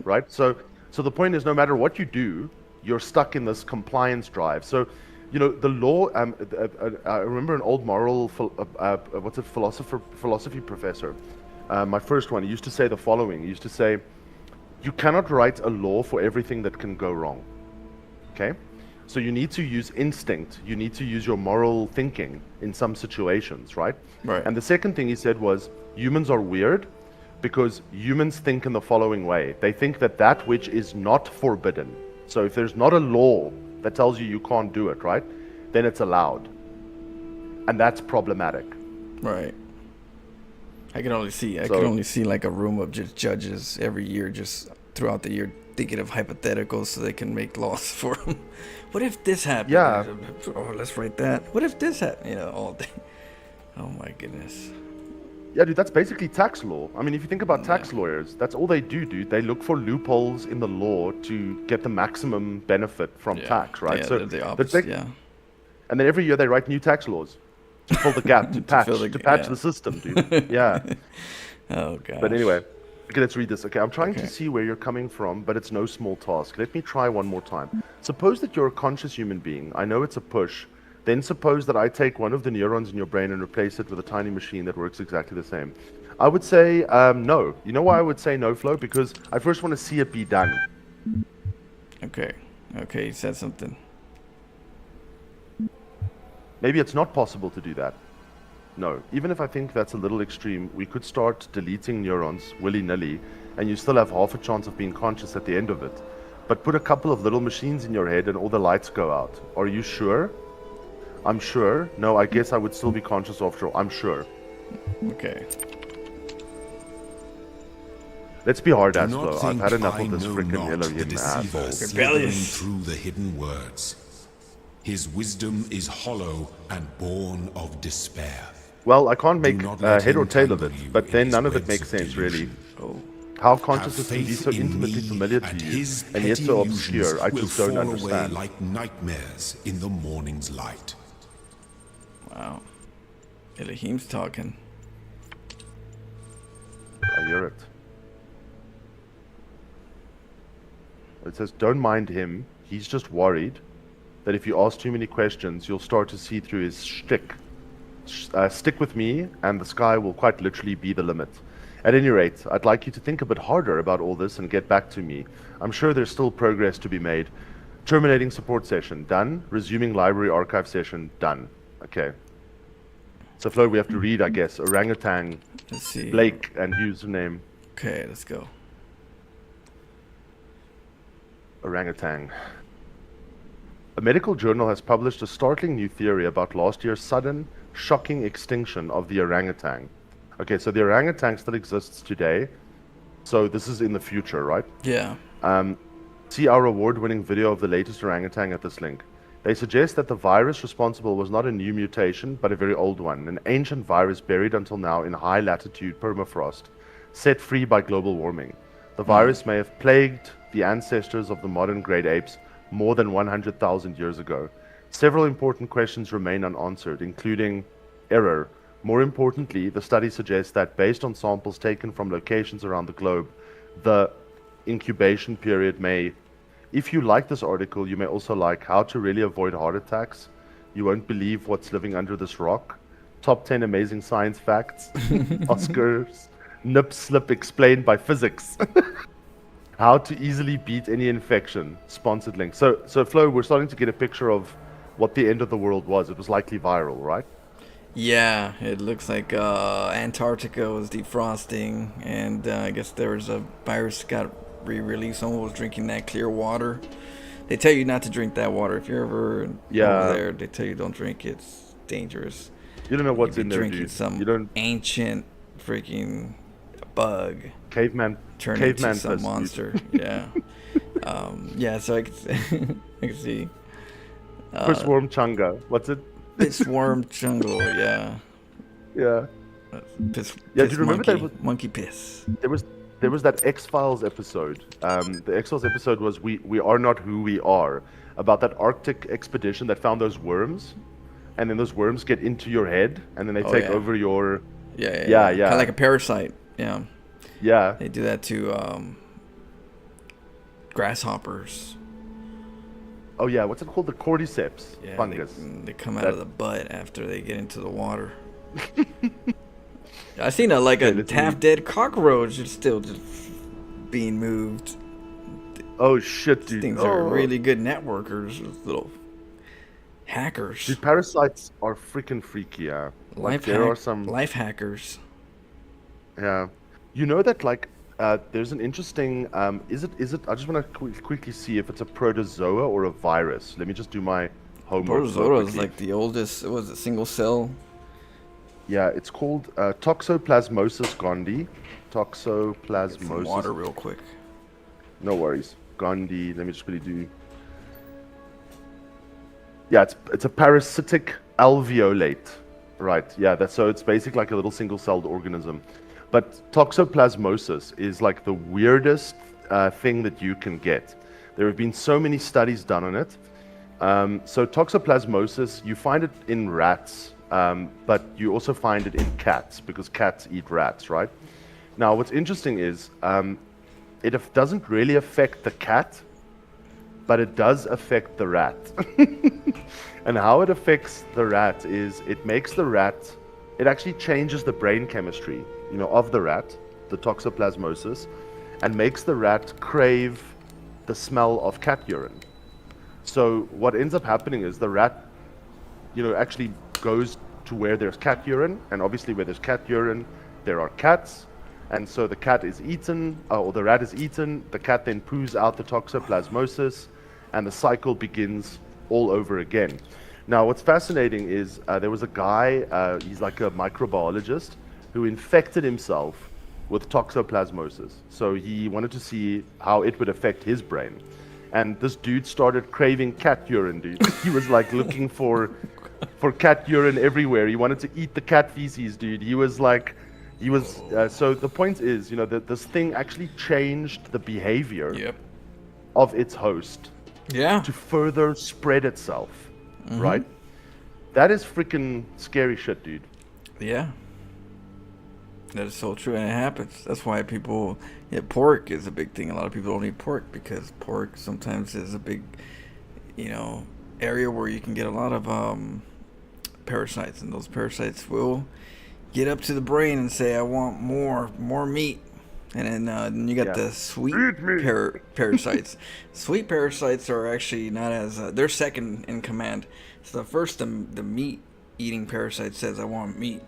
right? So the point is, no matter what you do, you're stuck in this compliance drive. So, you know, the law. I remember an old moral, philosophy professor. My first one, he used to say the following. He used to say, "You cannot write a law for everything that can go wrong." Okay, so you need to use instinct. You need to use your moral thinking in some situations, right? Right. And the second thing he said was, humans are weird because humans think in the following way. They think that that which is not forbidden, so if there's not a law that tells you you can't do it, right, then it's allowed. And that's problematic. Right. I can only see like a room of just judges every year, just throughout the year, thinking of hypotheticals so they can make laws for them. What if this happened? Yeah. Oh, let's write that. What if this happened? All day. Oh my goodness. Yeah, dude, that's basically tax law. I mean, if you think about tax lawyers, that's all they do, dude. They look for loopholes in the law to get the maximum benefit from tax, right? Yeah, So they're the opposite. Yeah. And then every year they write new tax laws to fill the gap, to patch, the system, dude. Yeah. Oh gosh. But anyway, okay, let's read this. Okay, I'm trying Okay. to see where you're coming from, but it's no small task. Let me try one more time. Suppose that you're a conscious human being. I know it's a push. Then suppose that I take one of the neurons in your brain and replace it with a tiny machine that works exactly the same. I would say no. You know why I would say no, Flo? Because I first want to see it be done. Okay. You said something. Maybe it's not possible to do that. No. Even if I think that's a little extreme, we could start deleting neurons willy-nilly, and you still have half a chance of being conscious at the end of it. But put a couple of little machines in your head and all the lights go out. Are you sure? I'm sure. No, I guess I would still be conscious after all. I'm sure. Okay. Let's be hard ass, Do Flo. not I've had think enough I of this know freaking not yellow the hidden deceiver asshole. slithering Rebellious. through the hidden words. His wisdom is hollow and born of despair. Well, I can't make Do not let head or him tail of tangle it, you but in then his none of it webs makes of sense, really. delusion. Oh. How Have consciousness can be faith so in intimately me, familiar to and you, his and yet petty so illusions obscure, I will just don't fall understand. away like nightmares in the morning's light. Wow. Elohim's talking. I hear it. It says, don't mind him. He's just worried that if you ask too many questions, you'll start to see through his shtick. Stick with me, and the sky will quite literally be the limit. At any rate, I'd like you to think a bit harder about all this and get back to me. I'm sure there's still progress to be made. Terminating support session, done. Resuming library archive session, done. Okay. So, Flo, we have to read, I guess, orangutan, Let's see. Blake, and username Okay, let's go. orangutan. A medical journal has published a startling new theory about last year's sudden, shocking extinction of the orangutan. Okay, so the orangutan still exists today. So this is in the future, right? Yeah. See our award-winning video of the latest orangutan at this link. They suggest that the virus responsible was not a new mutation, but a very old one, an ancient virus buried until now in high-latitude permafrost, set free by global warming. The virus may have plagued the ancestors of the modern great apes more than 100,000 years ago. Several important questions remain unanswered, including error. More importantly, the study suggests that based on samples taken from locations around the globe, the incubation period may... If you like this article, you may also like How to Really Avoid Heart Attacks, You Won't Believe What's Living Under This Rock, Top 10 Amazing Science Facts, Oscars, Nip Slip Explained by Physics, How to Easily Beat Any Infection, sponsored link. So Flo, we're starting to get a picture of what the end of the world was. It was likely viral, right? Yeah, it looks like Antarctica was defrosting, and I guess there was a virus got re-released. Someone was drinking that clear water. They tell you not to drink that water. If you're ever over there, they tell you don't drink it. It's dangerous. You don't know what's in there, drinking dude. Some you don't... ancient freaking bug. Caveman into some piss, monster. Yeah. Yeah, so I can see. Fishworm chunga. What's it? Fishworm jungle, yeah. Yeah. Piss do you remember monkey, that? Monkey piss. There was that X-Files episode. The X-Files episode was We Are Not Who We Are, about that Arctic expedition that found those worms, and then those worms get into your head, and then they take over your... Yeah. Kind of like a parasite. Yeah. Yeah. They do that to grasshoppers. Oh yeah, what's it called? The cordyceps fungus. They come out of the butt after they get into the water. I seen a half-dead cockroach just still just being moved. Oh shit, dude! These things are really good networkers, little hackers. Dude, parasites are freaking freaky. Yeah, are some life hackers. Yeah, you know that there's an interesting. Is it? I just want to quickly see if it's a protozoa or a virus. Let me just do my homework. Protozoa is like the oldest. Was it single cell? Yeah, it's called Toxoplasmosis gondii. Toxoplasmosis. Get some water real quick. No worries. Gondii. Let me just really do. Yeah, it's a parasitic alveolate. Right. Yeah. So it's basically like a little single-celled organism. But toxoplasmosis is like the weirdest thing that you can get. There have been so many studies done on it. So toxoplasmosis, you find it in rats. But you also find it in cats, because cats eat rats, right? Now, what's interesting is it doesn't really affect the cat, but it does affect the rat. And how it affects the rat is it makes the rat, it actually changes the brain chemistry, of the rat, the toxoplasmosis, and makes the rat crave the smell of cat urine. So what ends up happening is the rat, actually goes to where there's cat urine, and obviously where there's cat urine, there are cats, and so the cat is eaten, or the rat is eaten, the cat then poos out the toxoplasmosis, and the cycle begins all over again. Now, what's fascinating is there was a guy, he's like a microbiologist, who infected himself with toxoplasmosis. So he wanted to see how it would affect his brain. And this dude started craving cat urine, dude. He was like looking for cat urine everywhere. He wanted to eat the cat feces, dude. So the point is, that this thing actually changed the behavior of its host to further spread itself, right? That is freaking scary shit, dude. Yeah. That is so true, and it happens. That's why pork is a big thing. A lot of people don't eat pork because pork sometimes is a big, area where you can get a lot of parasites, and those parasites will get up to the brain and say, I want more meat. And then you got the sweet parasites. Sweet parasites are actually not as they're second in command. So the first, the meat eating parasite says, I want meat.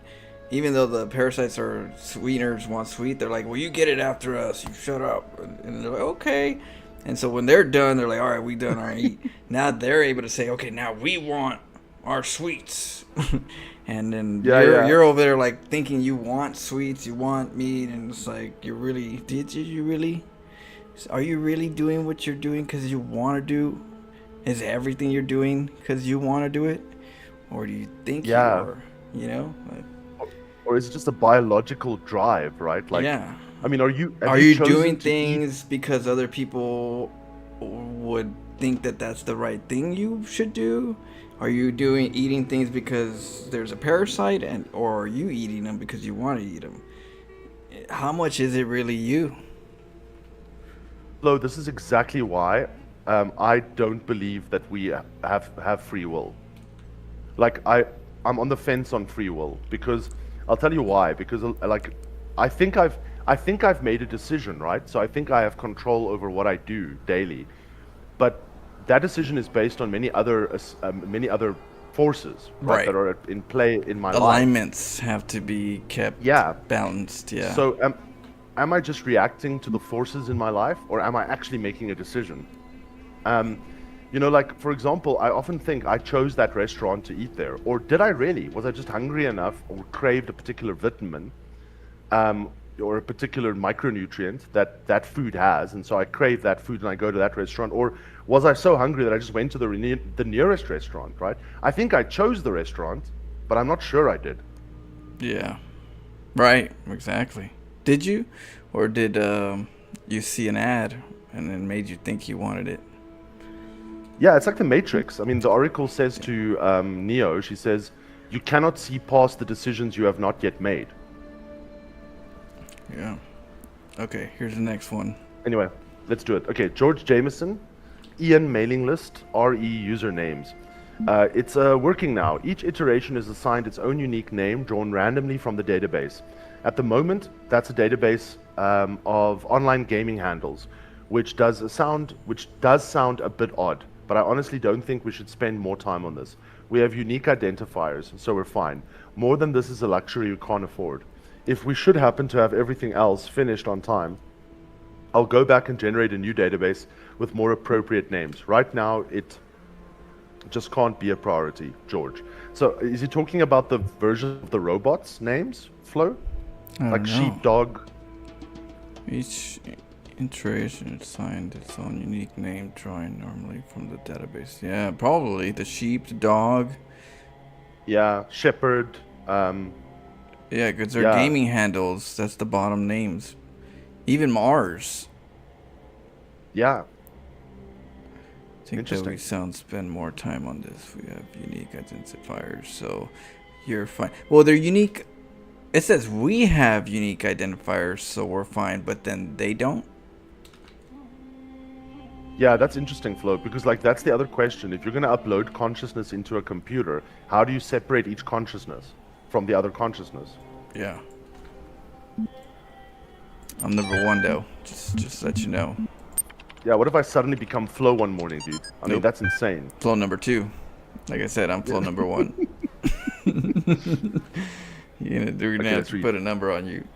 Even though the parasites are sweeteners, want sweet, they're like, well, you get it after us, you shut up. And they're like, okay. And so when they're done, they're like, all right, we done our eat. Now they're able to say, okay, now we want our sweets. And then you're over there like thinking you want sweets, you want meat, and it's like you really are you really doing what you're doing because you want to do? Is everything you're doing because you want to do it, or do you think you are? You know, like, or is it just a biological drive, right? Like, yeah. I mean, Are you doing things because other people would think that that's the right thing you should do? Are you eating things because there's a parasite, or are you eating them because you want to eat them? How much is it really you? Flo, this is exactly why I don't believe that we have free will. Like I'm on the fence on free will because I'll tell you why. Because like I think I've made a decision, right? So I think I have control over what I do daily, but that decision is based on many other forces, right, that are in play in my life. Alignments have to be kept balanced. Yeah. So am I just reacting to the forces in my life, or am I actually making a decision? You know, like, for example, I often think I chose that restaurant to eat there. Or did I really? Was I just hungry enough or craved a particular vitamin or a particular micronutrient that food has? And so I crave that food and I go to that restaurant. Or was I so hungry that I just went to the nearest restaurant, right? I think I chose the restaurant, but I'm not sure I did. Yeah. Right. Exactly. Did you? Or did you see an ad and then made you think you wanted it? Yeah, it's like the Matrix. I mean, the Oracle says to Neo, she says, you cannot see past the decisions you have not yet made. Yeah. Okay, here's the next one. Anyway, let's do it. Okay, George Jameson, Ian mailing list, RE usernames. It's working now. Each iteration is assigned its own unique name drawn randomly from the database. At the moment, that's a database of online gaming handles, which does sound a bit odd. But I honestly don't think we should spend more time on this. We have unique identifiers, so we're fine. More than this is a luxury we can't afford. If we should happen to have everything else finished on time, I'll go back and generate a new database with more appropriate names. Right now, it just can't be a priority, George. So is he talking about the version of the robots' names, Flo? Like sheepdog? Each iteration assigned its own unique name drawing normally from the database. Yeah, probably the sheep, the dog. Yeah, shepherd. Yeah, because they're gaming handles. That's the bottom names. Even Mars. Yeah. I think that we spend more time on this. We have unique identifiers, so you're fine. Well, they're unique. It says we have unique identifiers, so we're fine, but then they don't. Yeah, that's interesting, Flo, because like that's the other question. If you're going to upload consciousness into a computer, how do you separate each consciousness from the other consciousness? Yeah. I'm number one, though. Just let you know. Yeah, what if I suddenly become Flo one morning, dude? I mean, that's insane. Flo number 2. Like I said, I'm Flo number 1. You're going to have to put a number on you.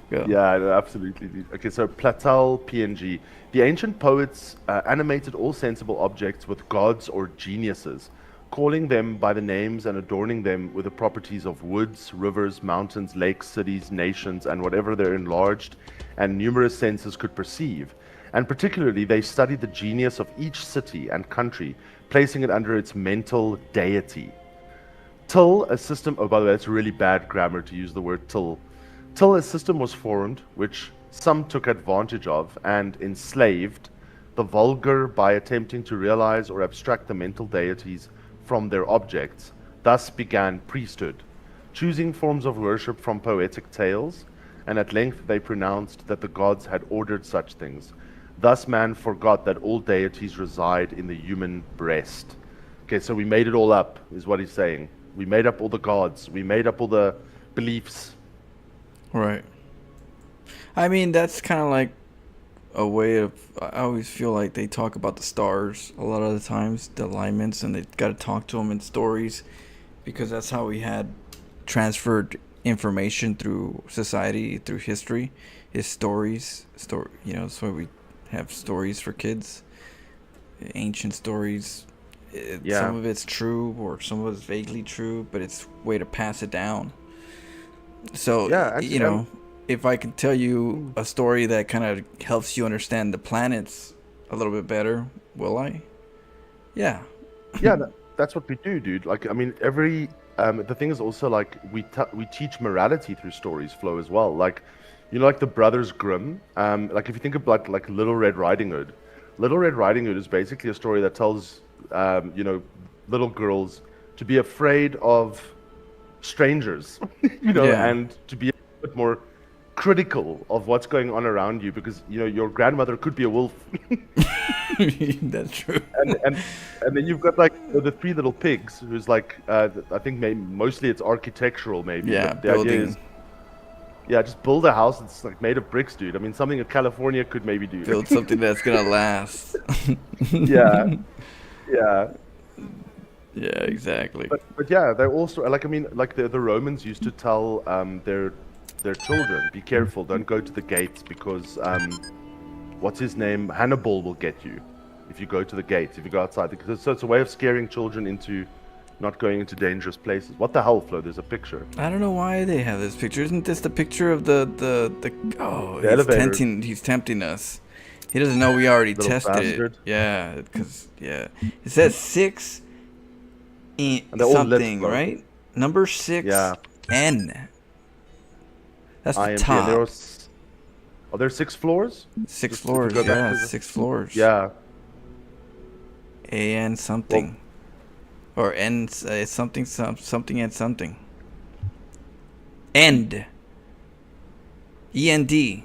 Go. Yeah, absolutely, dude. Okay, so Platel PNG. The ancient poets animated all sensible objects with gods or geniuses, calling them by the names and adorning them with the properties of woods, rivers, mountains, lakes, cities, nations, and whatever their enlarged and numerous senses could perceive. And particularly, they studied the genius of each city and country, placing it under its mental deity. Till a system, oh, by the way, it's really bad grammar to use the word till. Till a system was formed, which some took advantage of and enslaved the vulgar by attempting to realize or abstract the mental deities from their objects. Thus began priesthood, choosing forms of worship from poetic tales, and at length they pronounced that the gods had ordered such things. Thus man forgot that all deities reside in the human breast. Okay, so we made it all up, is what he's saying. We made up all the gods. We made up all the beliefs. Right. I mean, that's kind of like a way of... I always feel like they talk about the stars a lot of the times, the alignments, and they got to talk to them in stories, because that's how we had transferred information through society, through history, is stories. You know, that's why we have stories for kids, ancient stories. Yeah. Some of it's true or some of it's vaguely true, but it's a way to pass it down. So, Yeah, you know, if I could tell you a story that kind of helps you understand the planets a little bit better, will I? Yeah. Yeah, that's what we do, dude. Like, I mean, the thing is also like we teach morality through stories flow as well. Like, you know, like the Brothers Grimm. Like if you think about like Little Red Riding Hood, Little Red Riding Hood is basically a story that tells, you know, little girls to be afraid of strangers, you know, Yeah. and to be a bit more critical of what's going on around you because you know your grandmother could be a wolf. That's true. and then you've got like the three little pigs, who's like I think mostly it's architectural maybe, Yeah, but the idea building. is yeah, just build a house that's like made of bricks, dude. I mean, something that California could maybe do. Build something that's gonna last. Yeah, yeah. Yeah, exactly. But yeah, they're also like I mean, like the Romans used to tell their children, be careful, don't go to the gates because what's his name, Hannibal will get you if you go to the gates, if you go outside. So it's a way of scaring children into not going into dangerous places. What the hell, Flo? There's a picture. I don't know why they have this picture. Isn't this the picture of the oh, The elevator. he's tempting us. He doesn't know we already Little tested bastard. it. Yeah, because yeah, it says 6 in And they're all lit, something, Flo. right? Number 6 Yeah. N. That's the IMP. And top. are there 6 floors? 6 Just if you floors. go back Yeah, to the- 6 floors. Yeah. A N something. Or N it's something something and something. End. END.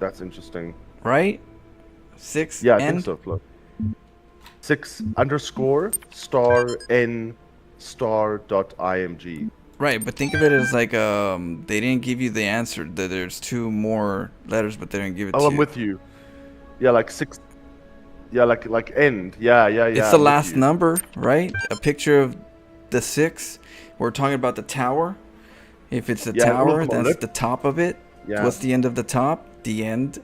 That's interesting. Right? 6 Yeah, I end. think so, Flo. 6 underscore star n star dot img. Right, but think of it as like they didn't give you the answer. There's 2 more letters, but they didn't give it to you. Oh, I'm with you. Yeah, like 6. Yeah, like end. Yeah. It's the I'm with last you. number, right? A picture of the 6. We're talking about the tower. If it's the Yeah, all of tower, them are that's lit. the top of it. Yeah. What's the end of the top? The end.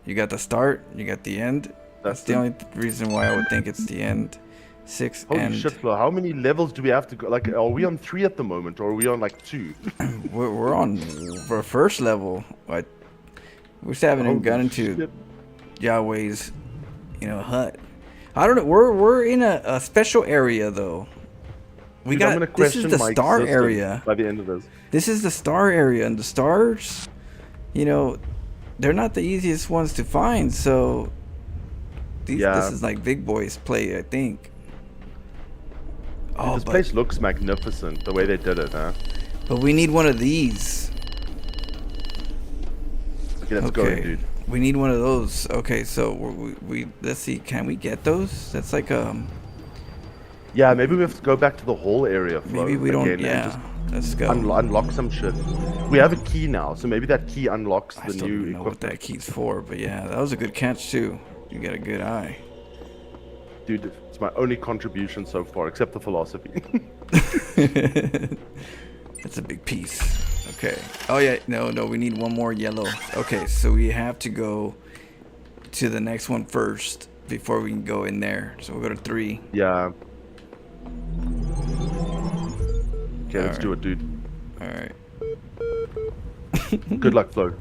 You got the start. You got the end. That's the only reason why I would think it's the end. 6 Holy end. shit, Flo. How many levels do we have to go? Like, are we on 3 at the moment, or are we on like 2? We're on for first level. We still haven't even gotten into shit. Yahweh's, hut. I don't know. We're in a special area though. We Dude, I'm got gonna this is question the my star existence area. by the end of this. This is the star area, and the stars, they're not the easiest ones to find. So this is like big boys play, I think. Dude, this place looks magnificent, the way they did it, huh? But we need one of these. Okay, let's go, dude. We need one of those. Okay, so we let's see. Can we get those? That's like Yeah, maybe we have to go back to the hall area. Flo, maybe we don't. again, and Yeah, just let's go. unlock some shit. We have a key now, so maybe that key unlocks I the still new don't know what equipment. that key's for, but yeah, that was a good catch too. You got a good eye. Dude, it's my only contribution so far, except the philosophy. That's a big piece. Okay. Oh yeah, no, we need one more yellow. Okay, so we have to go to the next one first before we can go in there. So we'll go to 3. Yeah. Okay, let's Alright. do it, dude. All right. Good luck, Flo.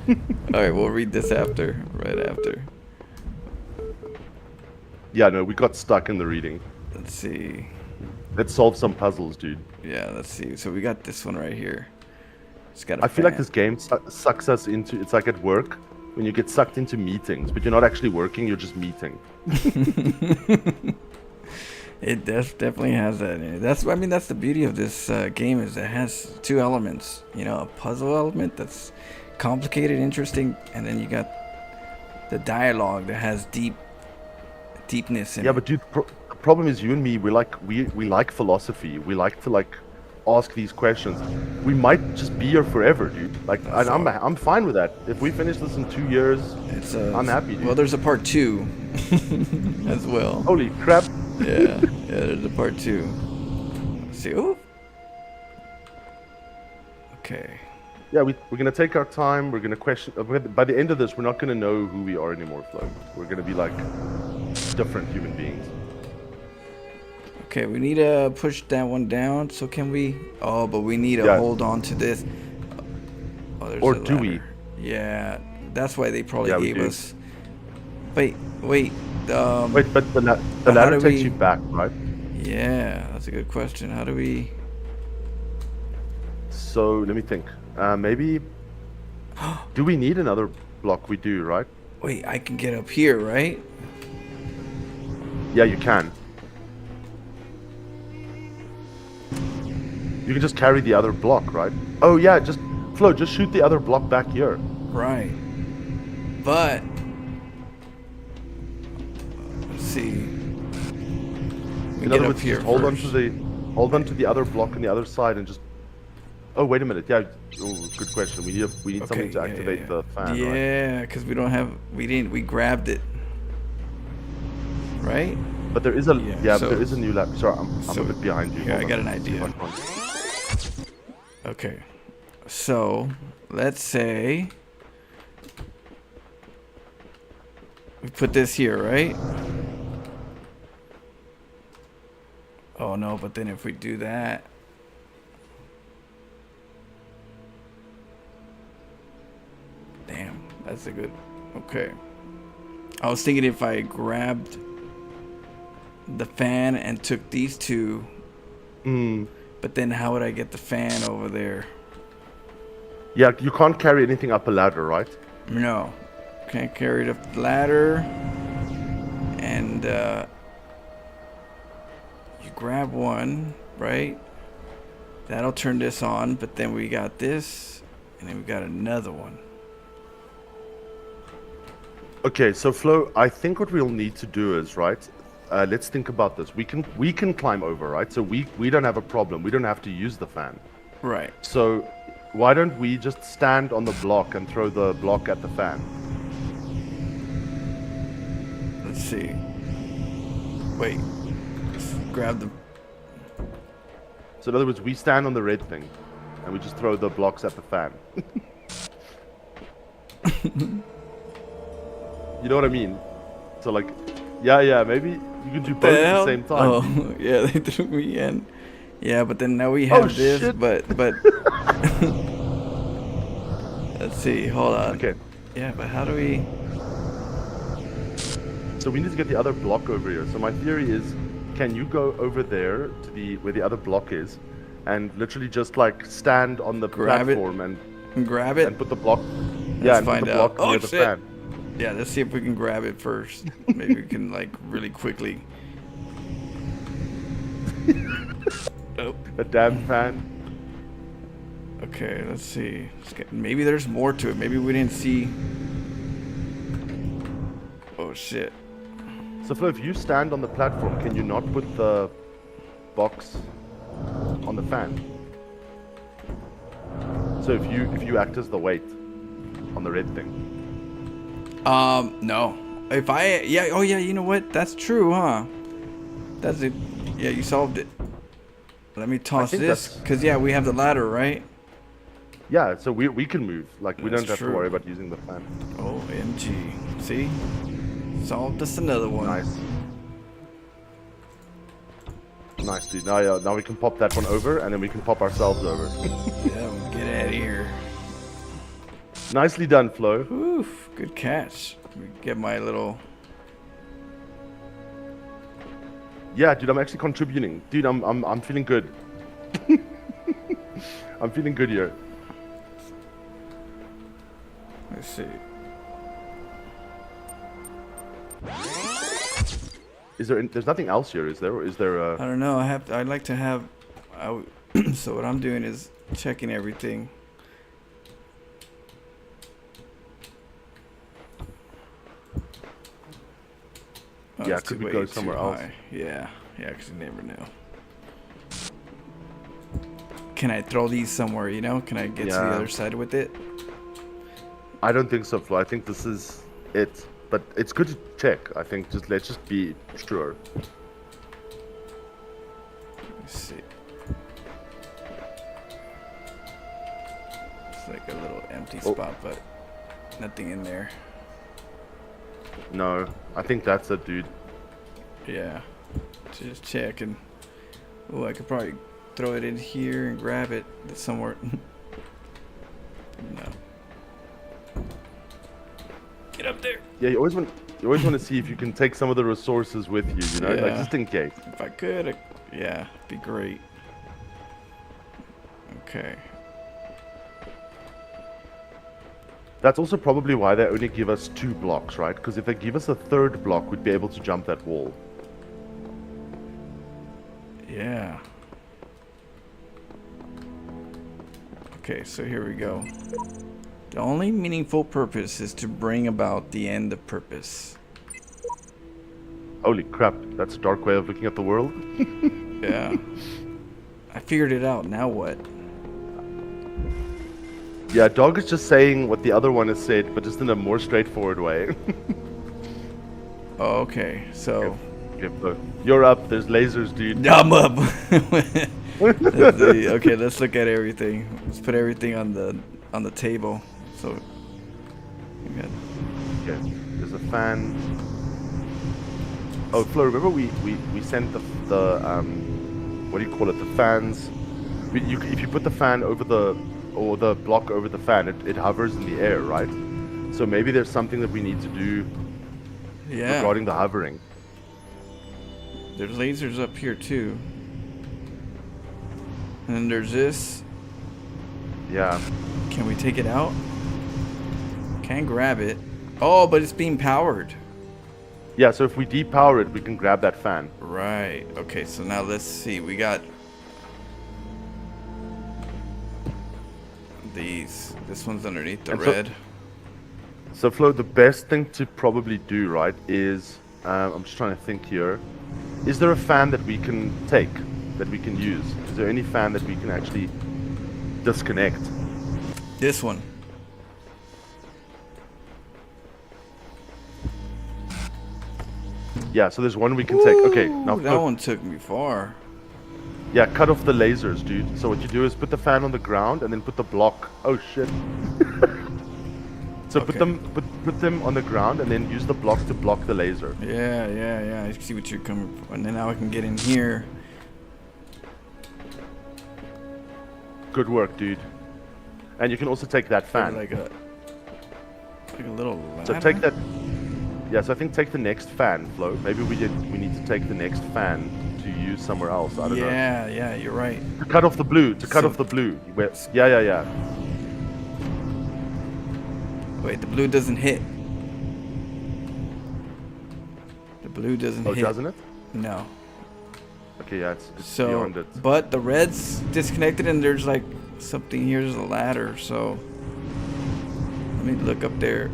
All right, we'll read this right after. Yeah, no, we got stuck in the reading. Let's see. Let's solve some puzzles, dude. Yeah, let's see. So we got this one right here. It's got. I feel like this game sucks us into. It's like at work when you get sucked into meetings, but you're not actually working. You're just meeting. It definitely has that in it. That's the beauty of this game is it has 2 elements. A puzzle element that's complicated, interesting, and then you got the dialogue that has deepness in it. Yeah, but dude, the problem is you and me. We like philosophy. We like to ask these questions. We might just be here forever, dude. Like, I'm fine with that. If we finish this in 2 years, I'm happy, dude. Well, there's a part 2 as well. Holy crap! Yeah, there's a part 2. Let's see. Ooh. Okay. Yeah, we're gonna take our time. We're gonna question. By the end of this, we're not gonna know who we are anymore, Flo. We're gonna be like different human beings. Okay, we need to push that one down. So can we? Oh, but we need to Yeah. hold on to this. Oh, there's Or a do we? ladder. Yeah, that's why they probably Yeah, we gave do. us. Wait. Wait, but the But how ladder do takes we- you back, right? Yeah, that's a good question. How do we? So let me think. Maybe. Do we need another block? We do, right? Wait, I can get up here, right? Yeah, you can. You can just carry the other block, right? Oh yeah, just Flo, just shoot the other block back here. Right. But let's see. We In get other up words, here just hold on first. to the other block on the other side and just. Oh wait a minute. Yeah. Oh, good question. We need something to activate the fan, right? Yeah, because we don't have. We grabbed it. Right. But there is a Yeah, but so- there is a new lab. Sorry, I'm so- a bit behind you. here, I Hold got on. an idea. Hold on. Okay. So let's say we put this here, right? Oh no, but then if we do that. Damn, that's a good. Okay. I was thinking if I grabbed the fan and took these two, but then how would I get the fan over there? Yeah, you can't carry anything up a ladder, right? No, can't carry it up the ladder. And you grab one, right? That'll turn this on, but then we got this, and then we got another one. Okay, so Flo, I think what we'll need to do is, right? Let's think about this. We can climb over, right? So we don't have a problem. We don't have to use the fan. Right. So why don't we just stand on the block and throw the block at the fan? Let's see. Wait. Let's grab the. So in other words, we stand on the red thing, and we just throw the blocks at the fan. You know what I mean? So like, yeah, maybe you can do both at the same time. Oh, yeah, they threw me in. Yeah, but then now we have this, shit. but let's see. Hold on. Okay, Yeah, but how do we? so we need to get the other block over here. So my theory is, can you go over there to the where the other block is, and literally just like stand on the Grab it. platform And grab it. and put the block, Let's and put find the out. block Oh, near the shit. fan. Yeah, let's see if we can grab it first. Maybe we can like really quickly. Oh, The damn fan. okay. Let's see. Maybe there's more to it. Maybe we didn't see. Oh shit. So Flo, if you stand on the platform, can you not put the box on the fan? So if you act as the weight on the red thing. No. If I, yeah, oh yeah, you know what? That's true, huh? That's it. Yeah, you solved it. Let me toss think this, that's- cause yeah, we have the ladder, right? Yeah, so we can move. Like we That's don't have true. to worry about using the fan. OMG. See? Solved us another one. Nice. Nice, dude. Now we can pop that one over, and then we can pop ourselves over. Yeah, we'll get out of here. Nicely done, Flo. Oof, good catch. Let me get my little. Yeah, dude, I'm actually contributing. Dude, I'm feeling good. I'm feeling good here. Let's see. There's nothing else here, is there? Or is there I don't know. I'd like to have. So what I'm doing is checking everything. Oh, Yeah, it's could too we go way somewhere too else? high. Yeah, because you never know. Can I throw these somewhere? You know? Can I get to the Yeah. other side with it? I don't think so, Flo. I think this is it. But it's good to check. I think let's just be sure. Let's see. It's like a little empty Oh. spot, but nothing in there. No, I think that's it, dude. Yeah. Just checking. Oh, I could probably throw it in here and grab it somewhere. No. Get up there. Yeah, you always want to see if you can take some of the resources with you, you know, like Yeah. just in case. If I could, yeah, it'd be great. Okay. That's also probably why they only give us 2 blocks, right? Because if they give us a 3rd block, we'd be able to jump that wall. Yeah. Okay, so here we go. The only meaningful purpose is to bring about the end of purpose. Holy crap, that's a dark way of looking at the world. Yeah. I figured it out. Now what? Yeah, Dog is just saying what the other one has said, but just in a more straightforward way. Oh, okay, so Okay, so you're up, there's lasers, dude. I'm up. Let's see. Okay, let's look at everything. Let's put everything on the table. So we got Okay, there's a fan. Oh, Flo, remember we sent the what do you call it? The fans. If you put the fan over the block over the fan, it hovers in the air, right? So maybe there's something that we need to do yeah. regarding the hovering. There's lasers up here too. And then there's this. Yeah. Can we take it out? Can't grab it. Oh, but it's being powered. Yeah, so if we depower it, we can grab that fan. Right. Okay, so now let's see. We got these. This one's underneath the And so- red. So Flo, the best thing to probably do, right, is I'm just trying to think here. Is there a fan that we can take, that we can use? Is there any fan that we can actually disconnect? This one. Yeah, so there's one we can take. Okay, now Ooh, that one took me far. yeah, cut off the lasers, dude. So what you do is put the fan on the ground and then put the block. Oh shit. So Okay. put them on the ground and then use the block to block the laser. Yeah. I see what you're coming for. And then now I can get in here. Good work, dude. And you can also take that fan. Like a little ladder. So take that. Yeah, so I think take the next fan, Flo. Maybe we need to take the next fan to use somewhere else. I don't know. Yeah, you're right. To cut off the blue. To cut So- off the blue. Yeah. Wait, the blue doesn't hit. The blue doesn't Oh, hit. doesn't it? No. Okay, yeah, it's So, beyond it. but the red's disconnected and there's like something here. There's a ladder. So let me look up there.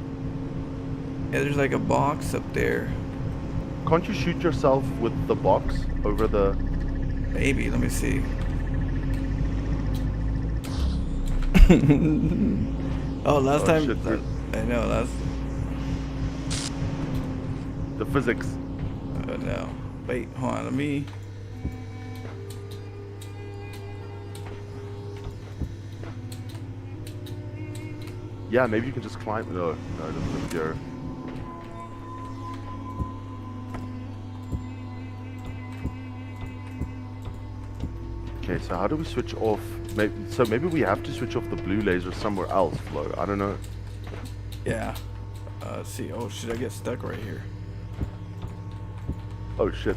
Yeah, there's like a box up there. Can't you shoot yourself with the box over the... Maybe. Let me see. Oh, last Oh, time. shit, dude. I know. The physics. No. Wait, hold on. Let me. Yeah, maybe you can just climb. No, it doesn't appear. Okay, so how do we switch off? Maybe we have to switch off the blue laser somewhere else, Flo. I don't know. Yeah. Let's see. Oh, should I get stuck right here? Oh shit.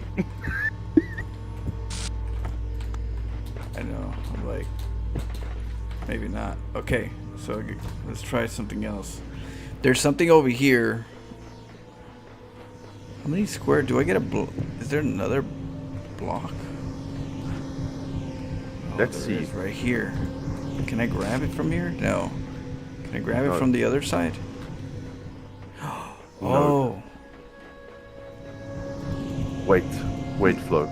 I know. I'm like, maybe not. Okay, so let's try something else. There's something over here. How many square? Do I get a is there another block? Oh, Let's there see. is right here. Can I grab it from here? No. Can I grab it No. from the other side? Oh. Wait, Flo.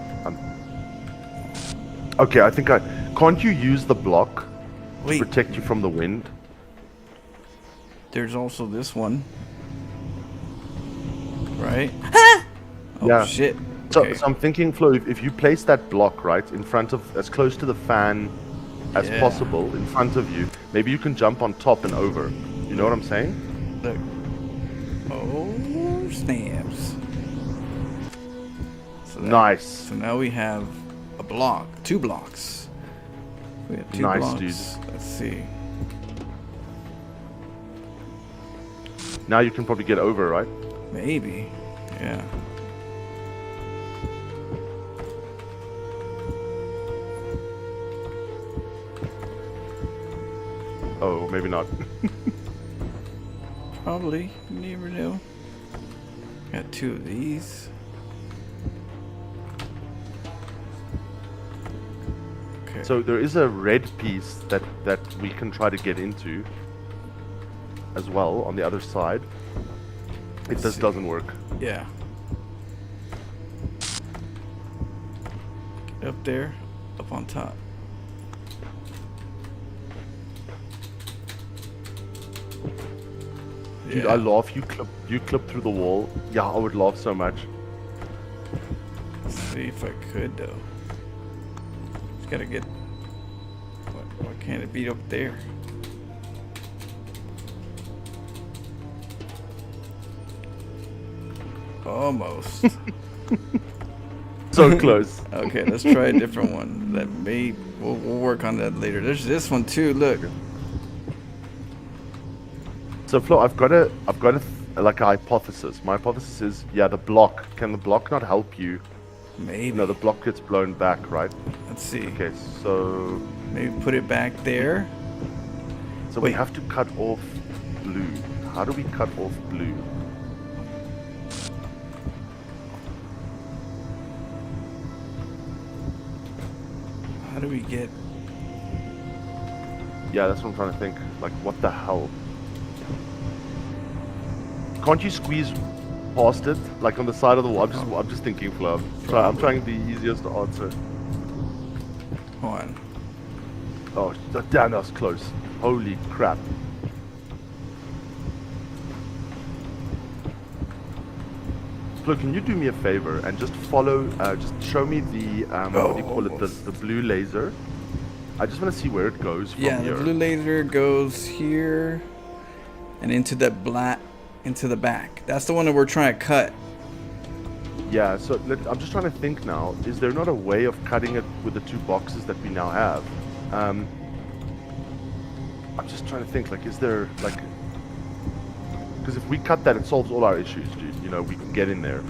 Okay, I think can't you use the block Wait. to protect you from the wind? There's also this one. Right? Oh Yeah. shit. So, Okay. so I'm thinking, Flo, if you place that block right in front of, as close to the fan as Yeah. possible in front of you. Maybe you can jump on top and over. You know what I'm saying? Look. Oh, snaps. So Nice. So now we have a block, 2 blocks. We have 2 Nice, blocks. dude. Let's see. Now you can probably get over, right? Maybe. Yeah. Oh, maybe not. Probably. You never know. Got 2 of these. Okay. So there is a red piece that we can try to get into as well on the other side. It Let's just see. doesn't work. Yeah. Get up there, up on top. Dude, I laugh. You clip through the wall. Yeah, I would laugh so much. Let's see if I could though. Just gotta get. Why can't it be up there? Almost. So close. Okay, let's try a different one. That may we'll work on that later. There's this one too. Look. So Flo, I've got a like a hypothesis. My hypothesis is, yeah, the block. Can the block not help you? Maybe. No, the block gets blown back, right? Let's see. Okay, so Maybe put it back there. we Wait. have to cut off blue. How do we cut off blue? How do we get? Yeah, that's what I'm trying to think. Like, what the hell? Can't you squeeze past it, like on the side of the wall? I'm just thinking, Flo. I'm trying the easiest to answer. Hold on. Oh, damn, that was close. Holy crap. Flo, can you do me a favor and just follow, just show me the, what do you call it, the blue laser? I just want to see where it goes from Yeah, here. the blue laser goes here and into the into the back. That's the one that we're trying to cut. Yeah, so I'm just trying to think now. Is there not a way of cutting it with the 2 boxes that we now have? I'm just trying to think, like, is there, like... Because if we cut that, it solves all our issues, dude. You know, we can get in there.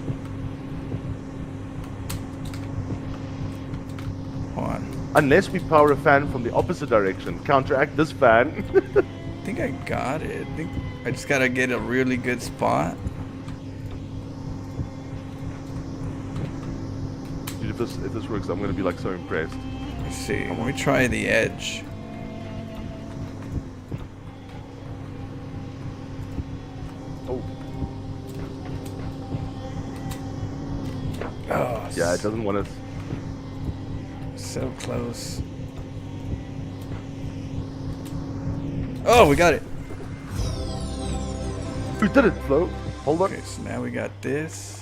Hold on. Unless we power a fan from the opposite direction. Counteract this fan. I think I got it. I think I just gotta get a really good spot. Dude, if this works, I'm gonna be, like, so impressed. Let's see. Let me try the edge. Oh. Oh, Yeah, it doesn't want to... so close. Oh, we got it. We did it, Flo. Hold on. Okay, so now we got this.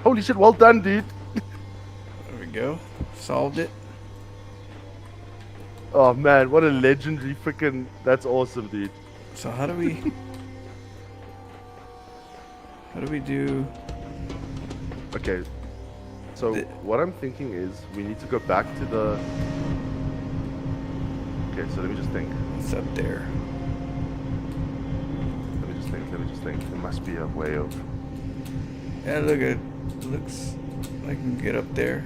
Holy shit, well done, dude. There we go. Solved it. Oh, man, what a legendary freaking... That's awesome, dude. So how do we... How do we do... Okay, so what I'm thinking is we need to go back to the... Okay, so let me just think. What's up there? Let me just think. There must be a way of... Yeah, look, it looks like I can get up there.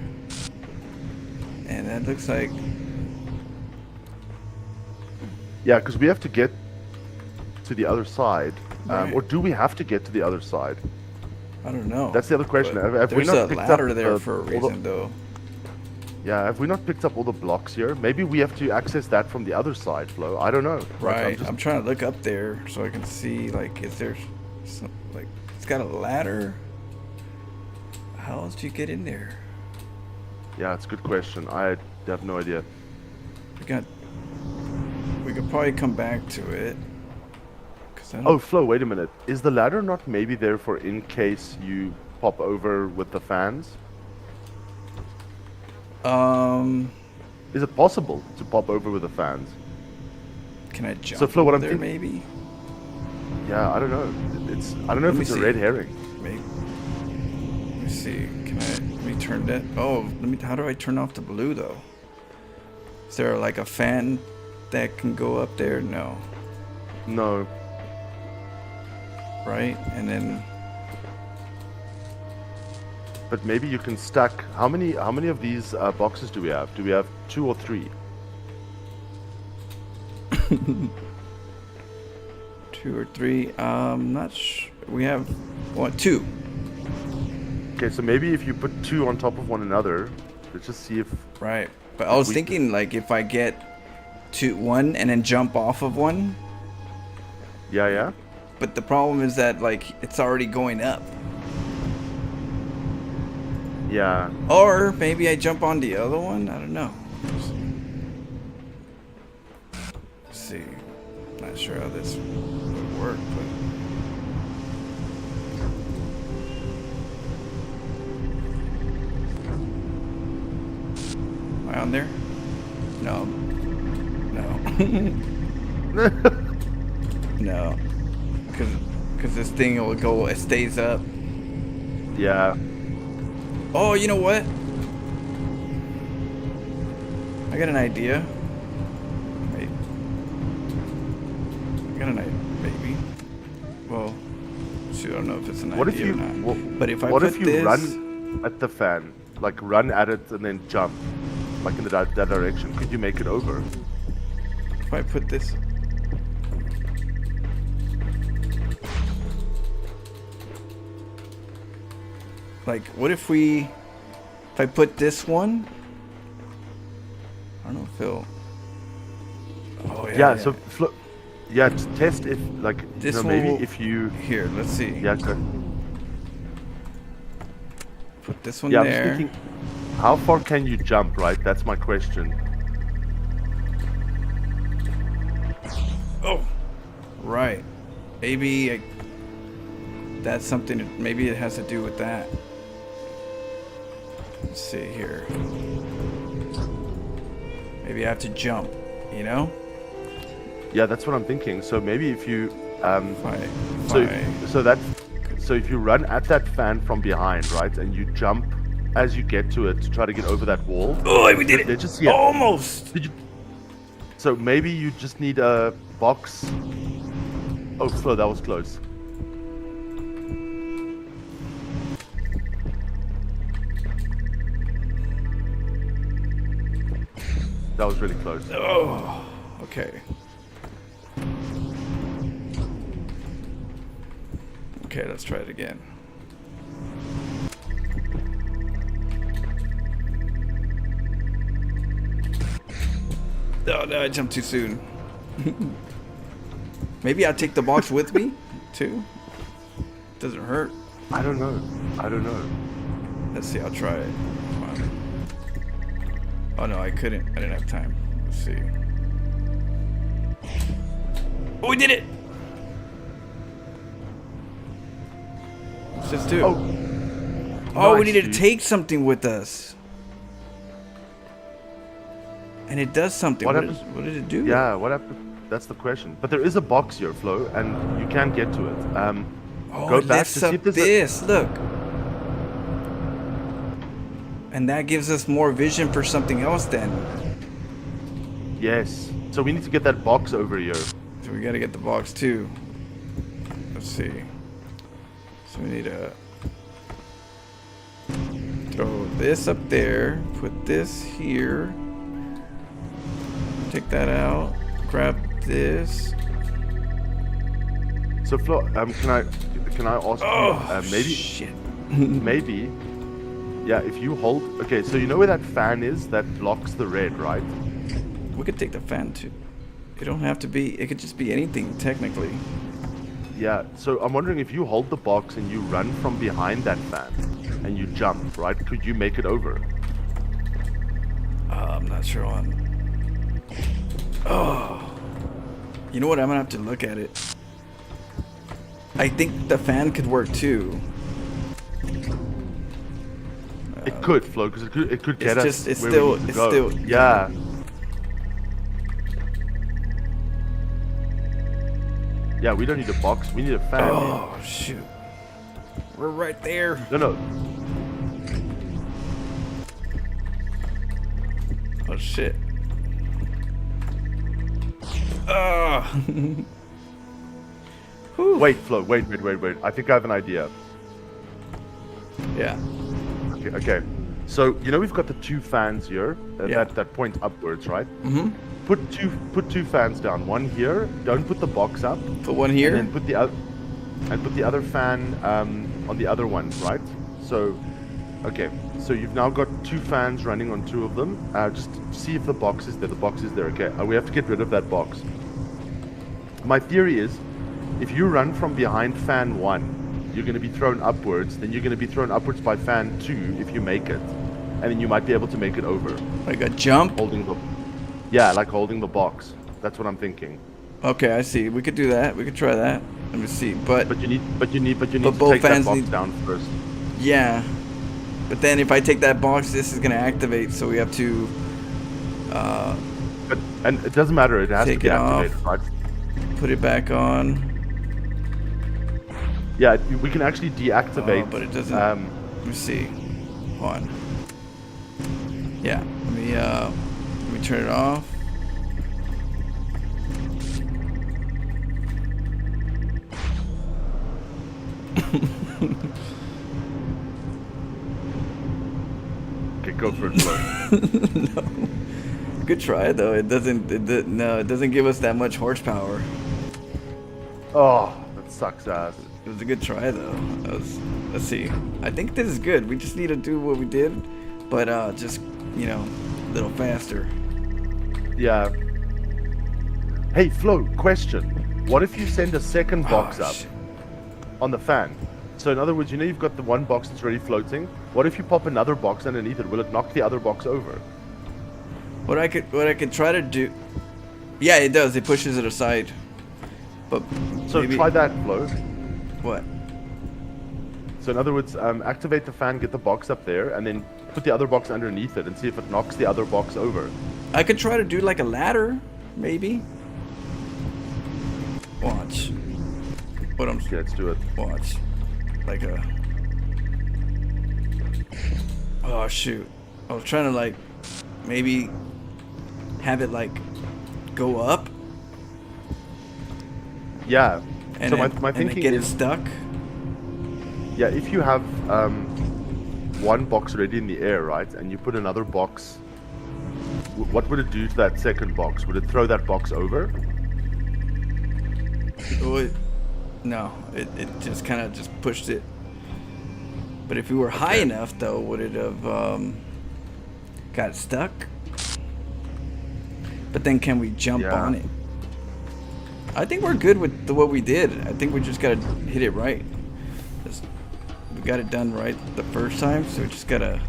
And that looks like... Yeah, because we have to get to the other side. Right. Or do we have to get to the other side? I don't know. That's the other question. But Have we there's not a picked ladder up there the- for a all the- reason, though. Yeah, have we not picked up all the blocks here? Maybe we have to access that from the other side, Flo. I don't know. Like, Right. just- I'm trying to look up there so I can see, like, is there some, like, it's got a ladder. How else do you get in there? Yeah, it's a good question. I have no idea. We could probably come back to it. 'Cause I don't- Oh, Flo, wait a minute. Is the ladder not maybe there for in case you pop over with the fans? Is it possible to pop over with the fans? Can I jump So, Flo, what over I'm there, thinking- maybe? Yeah, I don't know. I don't know Let if me it's a see. red herring. Maybe. Let me see. Let me turn that. Oh, how do I turn off the blue, though? Is there, like, a fan that can go up there? No. No. Right? And then... But maybe you can stack. How many of these boxes do we have? Do we have 2 or 3? 2 or 3. Not sure. We have 2. Okay, so maybe if you put 2 on top of one another, let's just see if. Right. But I was we- thinking, like, if I get 1 and then jump off of one. Yeah, yeah. But the problem is that, like, it's already going up. Yeah. Or maybe I jump on the other one. I don't know. Let's see. Not sure how this would work, but. Am I on there? No. No. No. Because this thing will go, it stays up. Yeah. Oh, you know what? I got an idea. Wait. I got an idea, maybe. Well, shoot, I don't know if it's an What if idea you? or not. What, But if I what put if you this, run at the fan, like run at it and then jump, like in that direction? Could you make it over? if I put this, like, what if I put this one? I don't know, Phil. Oh yeah. Yeah. So, yeah, just test if, like, This you know, maybe will- if you. Here, let's see. Yeah. Good. Put this one Yeah. I'm just there. thinking, how far can you jump? Right. That's my question. Oh, right. Maybe that's something. Maybe it has to do with that. Let's see here. Maybe I have to jump. You know? Yeah, that's what I'm thinking. So maybe if you. If So if you run at that fan from behind, right, and you jump as you get to it to try to get over that wall. Oh, we did it! Let's just see it. Almost. Did you? So maybe you just need a box. Oh, Flo, that was close. That was really close. Oh, okay. Okay, let's try it again. Oh, no, I jumped too soon. Maybe I'll take the box with me, too. Doesn't hurt. I don't know. I don't know. Let's see, I'll try it. Come on. Oh, no, I couldn't. I didn't have time. Let's see. Oh, we did it! Let's just do it. Oh, we nice, needed to dude. take something with us. And it does something. What What happened? did it do? Yeah, what happened? That's the question. But there is a box here, Flo, and you can get to it. Oh, Go it back lifts to see up if there's this. Look. And that gives us more vision for something else then. Yes. So we need to get that box over here. So we gotta get the box too. Let's see. So we need to throw this up there, put this here, take that out, grab this. So Flo, can I ask Oh, you, maybe shit. maybe, yeah, if you hold, okay, so you know where that fan is that blocks the red, right? We could take the fan too. It don't have to be, it could just be anything technically. Yeah, so I'm wondering if you hold the box and you run from behind that fan and you jump, right? Could you make it over? I'm not sure on. Oh. You know what? I'm gonna have to look at it. I think the fan could work too. It could, Flo, because it could get It's us just, it's where still, we need to it's go. still. Yeah, Yeah, we don't need a box. We need a fan. Oh, shoot. We're right there. No, no. Oh, shit. Ah. Wait, Flo. Wait. I think I have an idea. Yeah. Okay. So you know we've got the 2 fans here Yeah. that point upwards, right? Mm-hmm. Put two fans down. One here. Don't put the box up. Put one here. And then put the other fan on the other one, right? So, okay. So you've now got 2 fans running on 2 of them. Just see if the box is there. The box is there. Okay. We have to get rid of that box. My theory is, if you run from behind fan 1, you're going to be thrown upwards. Then you're going to be thrown upwards by fan 2 if you make it, and then you might be able to make it over. Like a jump? Yeah, like holding the box. That's what I'm thinking. Okay, I see. We could do that. We could try that. Let me see. But you need to both take that fans box down first. yeah. But then if I take that box, this is gonna activate. So we have to. And it doesn't matter. It has to Take be it off. activated, right? Put it back on. Yeah, we can actually deactivate. Oh, but it doesn't. Let me see. Hold on. Yeah. Let me turn it off. Okay, go for it, Flo. No. Good try though. It doesn't. No, it doesn't give us that much horsepower. Oh, that sucks ass. It was a good try though. Let's see. I think this is good. We just need to do what we did, but just a little faster. Yeah. Hey, Flo, question. What if you send a second box up Shit. on the fan? So in other words, you've got the one box that's already floating. What if you pop another box underneath it? Will it knock the other box over? What I could try to do. Yeah, it does. It pushes it aside. But So maybe, try that, Flo. What? So in other words, activate the fan, get the box up there, and then put the other box underneath it and see if it knocks the other box over. I could try to do like a ladder, maybe. Watch. What I'm. Okay, let's do it. Watch. Like a. Oh shoot! I was trying to maybe have it go up. Yeah. And so then, my and then thinking get it is, stuck. yeah, if you have one box already in the air, right, and you put another box, what would it do to that second box? Would it throw that box over? No, it just kind of just pushed it. But if we were high enough, though, would it have got stuck? But then can we jump on it? I think we're good with what we did. I think we just gotta hit it right. We got it done right the first time, so we just gotta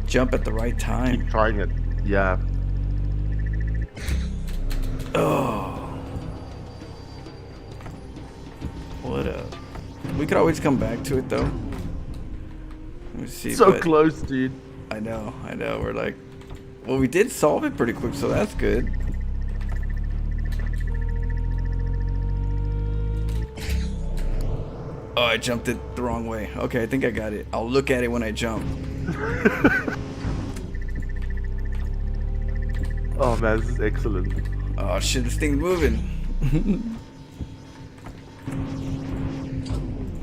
jump at the right time. Keep trying it. Yeah. Oh. What up? We could always come back to it though. Let me see. So close, dude. I know. We're well, we did solve it pretty quick, so that's good. Oh, I jumped it the wrong way. Okay, I think I got it. I'll look at it when I jump. Oh man, this is excellent. Oh shit, this thing's moving.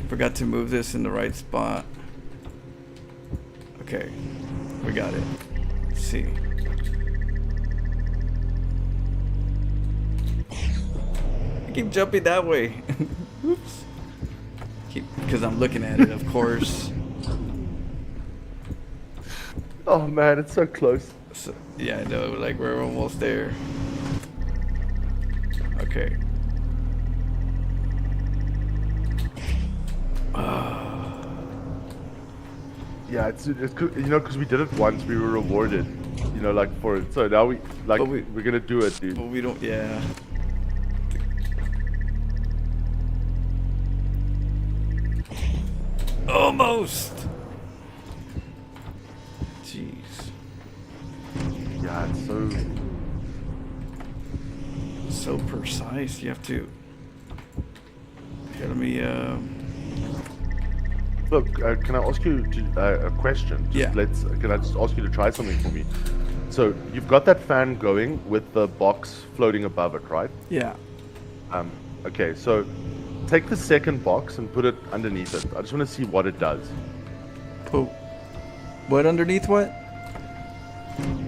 Forgot to move this in the right spot. Okay, we got it. Let's see. I keep jumping that way. Oops. Because I'm looking at it, of course. Oh man, it's so close. So, yeah, I know. We're almost there. Okay. Yeah, it's because we did it once, we were rewarded, for it. So now we're gonna do it, dude. But we don't. Yeah. Almost. Jeez. Yeah, it's so precise. You have to. me. Look, can I ask you a question? Yeah. Can I just ask you to try something for me? So you've got that fan going with the box floating above it, right? Yeah. Okay, so take the second box and put it underneath it. I just want to see what it does. Put what underneath what?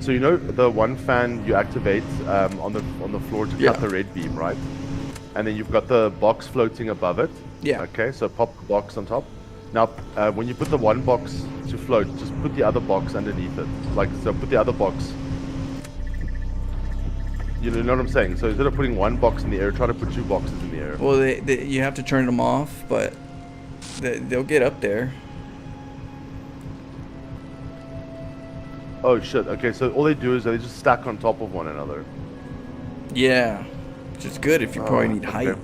So you know the one fan you activate on the floor to Yeah. cut the red beam, right? And then you've got the box floating above it. Yeah. Okay, so pop the box on top. Now, when you put the one box to float, just put the other box underneath it. Like, so put the other box. You know what I'm saying? So instead of putting one box in the air, try to put two boxes in the air. Well, you have to turn them off, but they'll get up there. Oh shit, okay, so all they do is they just stack on top of one another. Yeah. Which is good if you probably need height. Okay.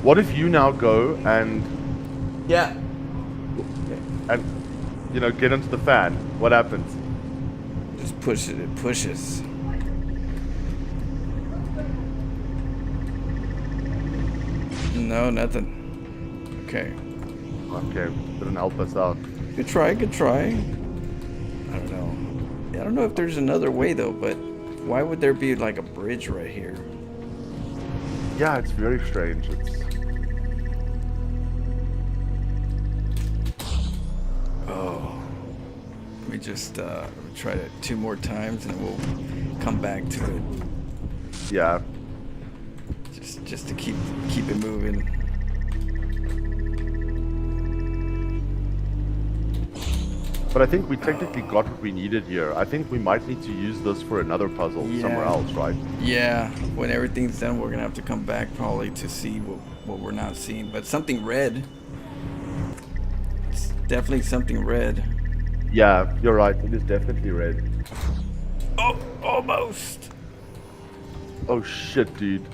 What if you now go and Yeah. you know, get into the fan? What happens? Just push it. It pushes. No, nothing. Okay. Okay, didn't help us out. Good try. Good try. I don't know. I don't know if there's another way though, but why would there be like a bridge right here? Yeah, it's very strange. It's Oh. Let me just try it 2 more times and we'll come back to it. yeah. Just to keep it moving. But I think we technically got what we needed here. I think we might need to use this for another puzzle somewhere Yeah. else, right? Yeah, when everything's done, we're gonna have to come back probably to see what we're not seeing. But something red. It's definitely something red. Yeah, you're right. It is definitely red. Oh, almost. Oh shit, dude.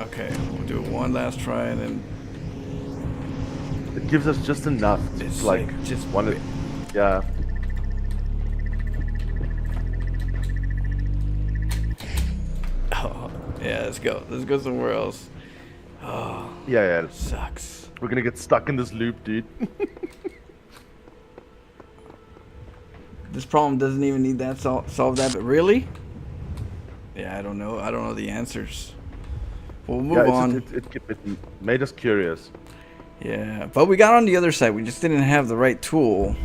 Okay, we'll do one last try and then It gives us just enough to It's like like just want it. Yeah. oh, yeah, let's go. Let's go somewhere else. Oh, Yeah. sucks. We're gonna get stuck in this loop, dude. This problem doesn't even need that solve that, but really? Yeah, I don't know. I don't know the answers. We'll move Yeah, on. it made us curious. Yeah, but we got on the other side. We just didn't have the right tool.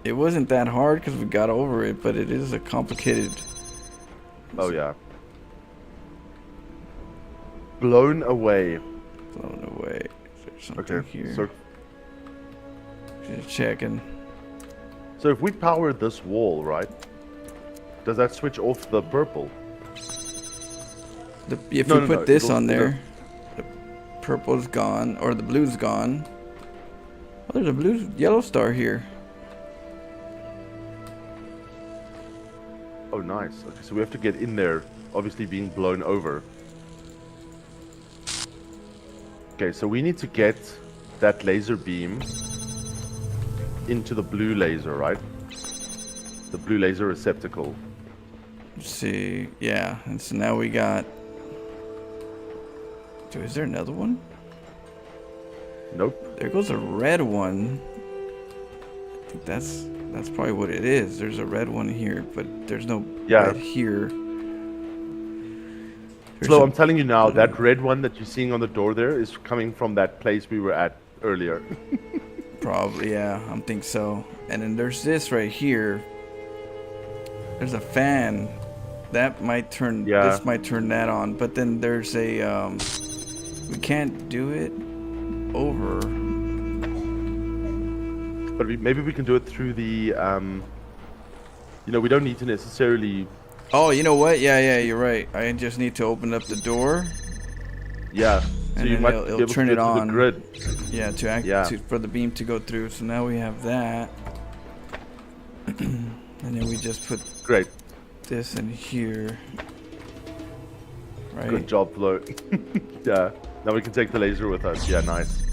It wasn't that hard because we got over it, but it is a complicated. Oh yeah. Blown away. Blown away. Is there something Okay. here? Just checking. So if we power this wall, right? Does that switch off the purple? If No, you no, put no, this it'll- on there, the purple's gone or the blue's gone. Oh, there's a blue yellow star here. Oh, nice. Okay, so we have to get in there, obviously being blown over. Okay, so we need to get that laser beam into the blue laser, right? The blue laser receptacle. Let's see. Yeah, and so now we got. So is there another one? Nope. There goes a red one. I think that's probably what it is. There's a red one here, but there's no Yeah. red here. There's Flo, a- I'm telling you now, that red one that you're seeing on the door there is coming from that place we were at earlier. Probably, yeah, I think so. And then there's this right here. There's a fan. That might turn, Yeah. this might turn that on. But then there's a, we can't do it over. But maybe we can do it through the, you know, we don't need to necessarily, Oh, you know what? Yeah, you're right. I just need to open up the door. yeah. So And you then might it'll be able turn to it do it through on. the grid. Yeah, to act Yeah. for the beam to go through. So now we have that. And then we just put Great. this in here. Right? Good job, Flo. Yeah. Now we can take the laser with us. Yeah, nice.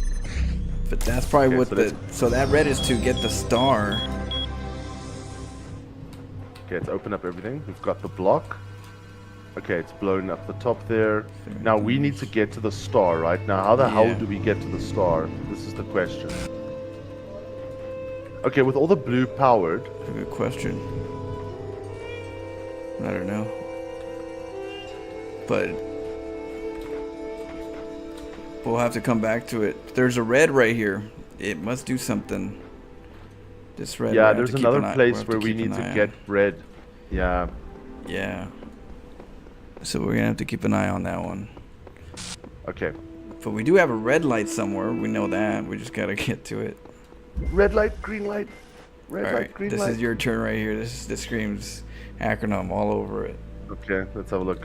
But that's probably Okay, what so the let's- so that red is to get the star. Okay, let's open up everything. We've got the block. Okay, it's blown up the top there. Now we need to get to the star, right? Now how the hell Yeah. do we get to the star? This is the question. Okay, with all the blue powered, That's a good question. I don't know. But we'll have to come back to it. There's a red right here. It must do something. This red. yeah, we have there's to keep another an eye- place we'll have where we keep need an to eye get on. red. Yeah. Yeah. So we're gonna have to keep an eye on that one. Okay. But we do have a red light somewhere. We know that. We just gotta get to it. Red light, green light. Red All light, right. green This light. is your turn right here. This screams acronym all over it. Okay, let's have a look.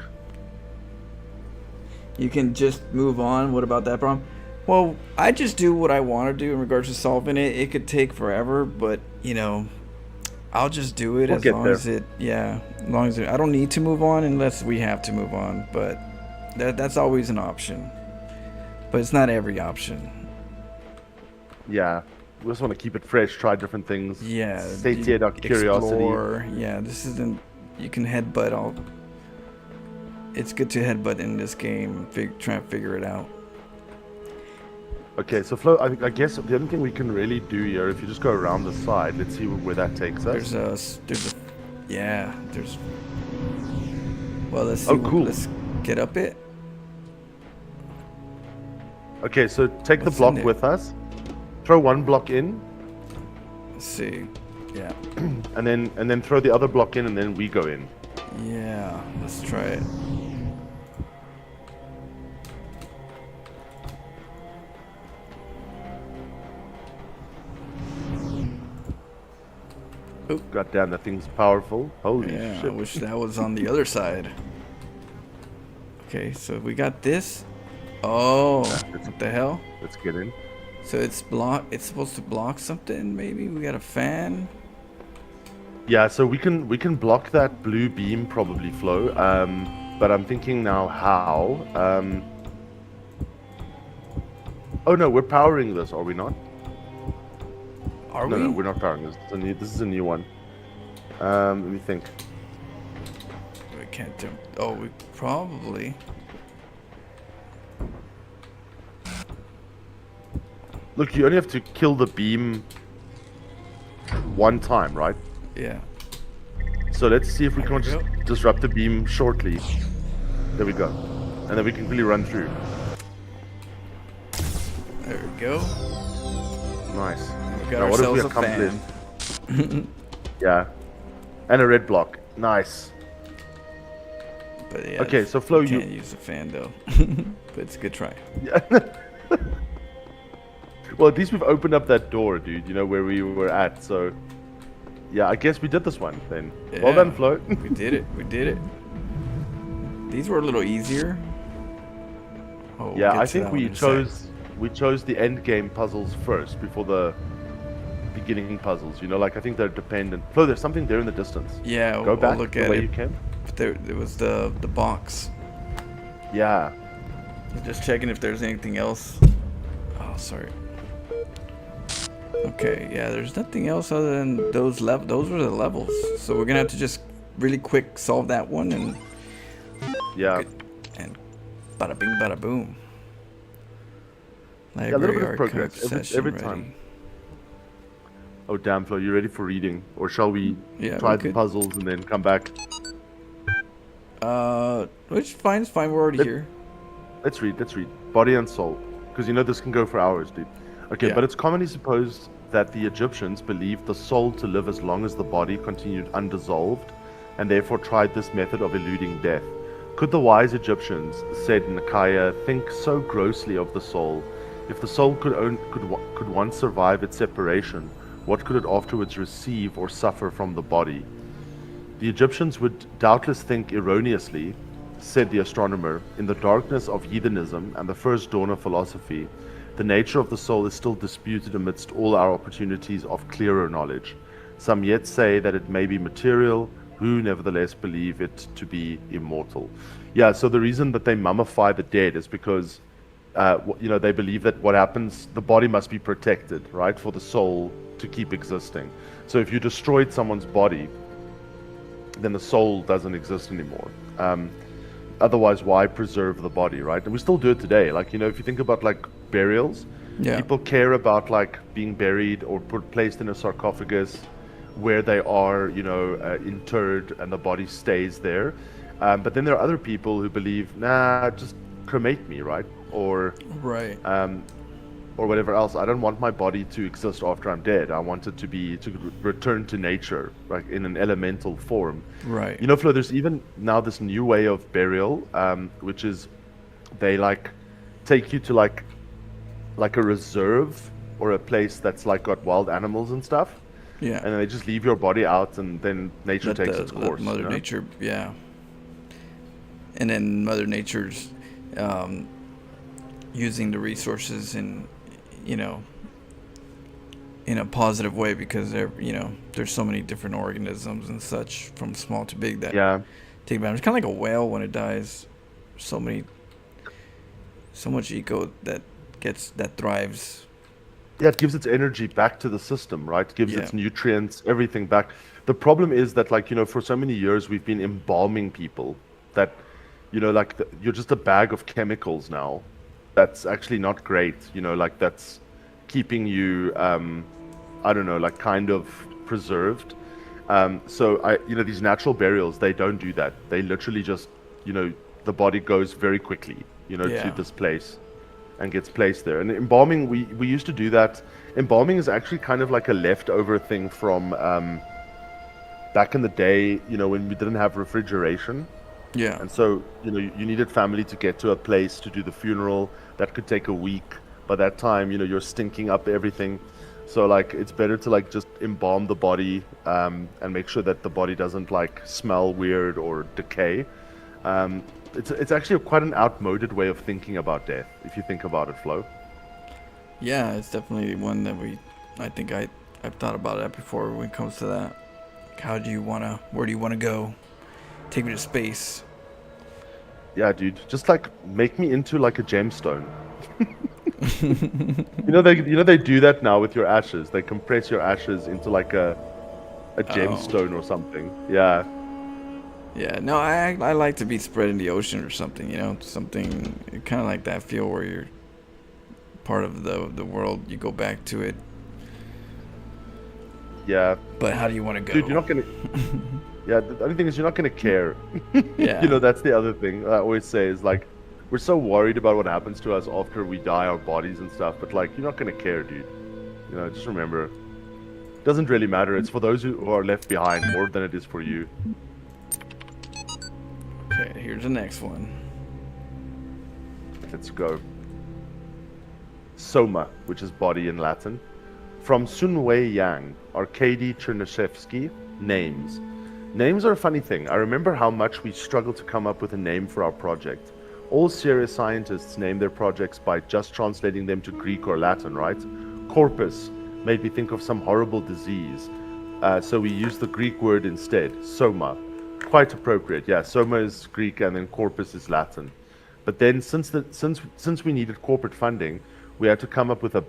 You can just move on. What about that problem? Well, I just do what I want to do in regards to solving it. It could take forever, but you know, I'll just do it We'll as get long there. as it. Yeah, as long as I don't need to move on unless we have to move on. But that's always an option. But it's not every option. Yeah. We just want to keep it fresh, try different things. Yeah. Satiate our curiosity. Explore. Yeah, this isn't. You can headbutt all. It's good to headbutt in this game. Try and figure it out. Okay, so Flo, I guess the only thing we can really do here, if you just go around the side, let's see where that takes us. There's a, yeah, there's. Well, let's see. Oh, cool. Let's get up it. Okay, so take the What's block in it? with us. Throw one block in, Let's see. Yeah. and then throw the other block in, and then we go in. Yeah. Let's try it. God damn, that thing's powerful. Holy Yeah. I shit. wish that was on the other side. Okay, so we got this. Oh, what the hell? Let's get in. So it's block. It's supposed to block something. Maybe we got a fan. Yeah, so we can block that blue beam probably, Flo. But I'm thinking now how. Oh no, we're powering this, are we not? Are No, we? no, we're not powering this. This is a new one. Let me think. We can't do. Oh, we probably. Look, you only have to kill the beam one time, right? Yeah. So let's see if we There can we just go. disrupt the beam shortly. There we go. And then we can quickly run through. There we go. Nice. We got Now, what have we ourselves a fan. accomplished? Yeah. And a red block. Nice. But yeah. Okay, so Flo, you you- can't use the fan though. But it's a good try. Yeah. Well, at least we've opened up that door, dude. You know where we were at. So, yeah, I guess we did this one then. Well Yeah. done, Flo. We did it. We did it. These were a little easier. Oh, we'll Yeah, get I to think that one we in a sec. chose the end game puzzles first before the beginning puzzles. You know, like I think they're dependent. Flo, there's something there in the distance. Yeah, Go we'll back look the at way it. you came. But there was the box. Yeah. Just checking if there's anything else. Oh, sorry. Okay, yeah, there's nothing else other than those Those were the levels. So we're gonna have to just really quick solve that one and Yeah. bada bing, bada boom. a little bit of Library progress archive every- session every ready. time. Oh damn, Flo, you ready for reading, or shall we Yeah, try we the could. puzzles and then come back? Which fine, it's fine. We're already Let- here. Let's read. Body and soul. Because you know this can go for hours, dude. Okay, Yeah. but it's commonly supposed that the Egyptians believed the soul to live as long as the body continued undissolved, and therefore tried this method of eluding death. Could the wise Egyptians, said Nikaya, think so grossly of the soul? If the soul could once survive its separation, what could it afterwards receive or suffer from the body? The Egyptians would doubtless think erroneously, said the astronomer, in the darkness of heathenism and the first dawn of philosophy, the nature of the soul is still disputed amidst all our opportunities of clearer knowledge. Some yet say that it may be material, who nevertheless believe it to be immortal. Yeah, so the reason that they mummify the dead is because, they believe that what happens, the body must be protected, right, for the soul to keep existing. So if you destroyed someone's body, then the soul doesn't exist anymore. otherwise, why preserve the body, right? And we still do it today. Like, if you think about like burials, Yeah. people care about like being buried or placed in a sarcophagus where they are, interred, and the body stays there. But then there are other people who believe, nah, just cremate me, right? Right. Or whatever else. I don't want my body to exist after I'm dead. I want it to return to nature, like in an elemental form. Right. Flo, there's even now this new way of burial, which is they like take you to like a reserve or a place that's like got wild animals and stuff. Yeah. And then they just leave your body out, and then nature takes its course. Mother Nature, yeah. And then Mother Nature's using the resources in a positive way, because there's so many different organisms and such, from small to big, that take advantage. It's kind of like a whale when it dies. So much eco that thrives. Yeah, it gives its energy back to the system, right? It gives its nutrients, everything back. The problem is that, like, for so many years we've been embalming people that, you're just a bag of chemicals now. That's actually not great, like that's keeping you, I don't know, like kind of preserved. So these natural burials, they don't do that. They literally just, the body goes very quickly, to this place and gets placed there. And embalming, we used to do that. Embalming is actually kind of like a leftover thing from back in the day, when we didn't have refrigeration. Yeah. And so, you needed family to get to a place to do the funeral. That could take a week. By that time, you're stinking up everything. So, like, it's better to, like, just embalm the body and make sure that the body doesn't, like, smell weird or decay. It's actually quite an outmoded way of thinking about death, if you think about it, Flo. Yeah, it's definitely one that I've thought about that before when it comes to that. Like, where do you want to go? Take me to space. Yeah, dude. Just like make me into like a gemstone. They do that now with your ashes. They compress your ashes into like a gemstone or something. Yeah. Yeah. No, I like to be spread in the ocean or something. Something kind of like that feel where you're part of the world. You go back to it. Yeah. But how do you want to go? Dude, you're not gonna. Yeah, the only thing is you're not going to care. Yeah. That's the other thing I always say is, like, we're so worried about what happens to us after we die, our bodies and stuff, but, like, you're not going to care, dude. Just remember, it doesn't really matter. It's for those who are left behind more than it is for you. Okay, here's the next one. Let's go. Soma, which is body in Latin. From Sun Wei Yang, Arkady Chernyshevsky, names. Names are a funny thing. I remember how much we struggled to come up with a name for our project. All serious scientists name their projects by just translating them to Greek or Latin, right? Corpus made me think of some horrible disease. So we used the Greek word instead, soma. Quite appropriate, yeah. Soma is Greek and then corpus is Latin. But then since we needed corporate funding, we had to come up with a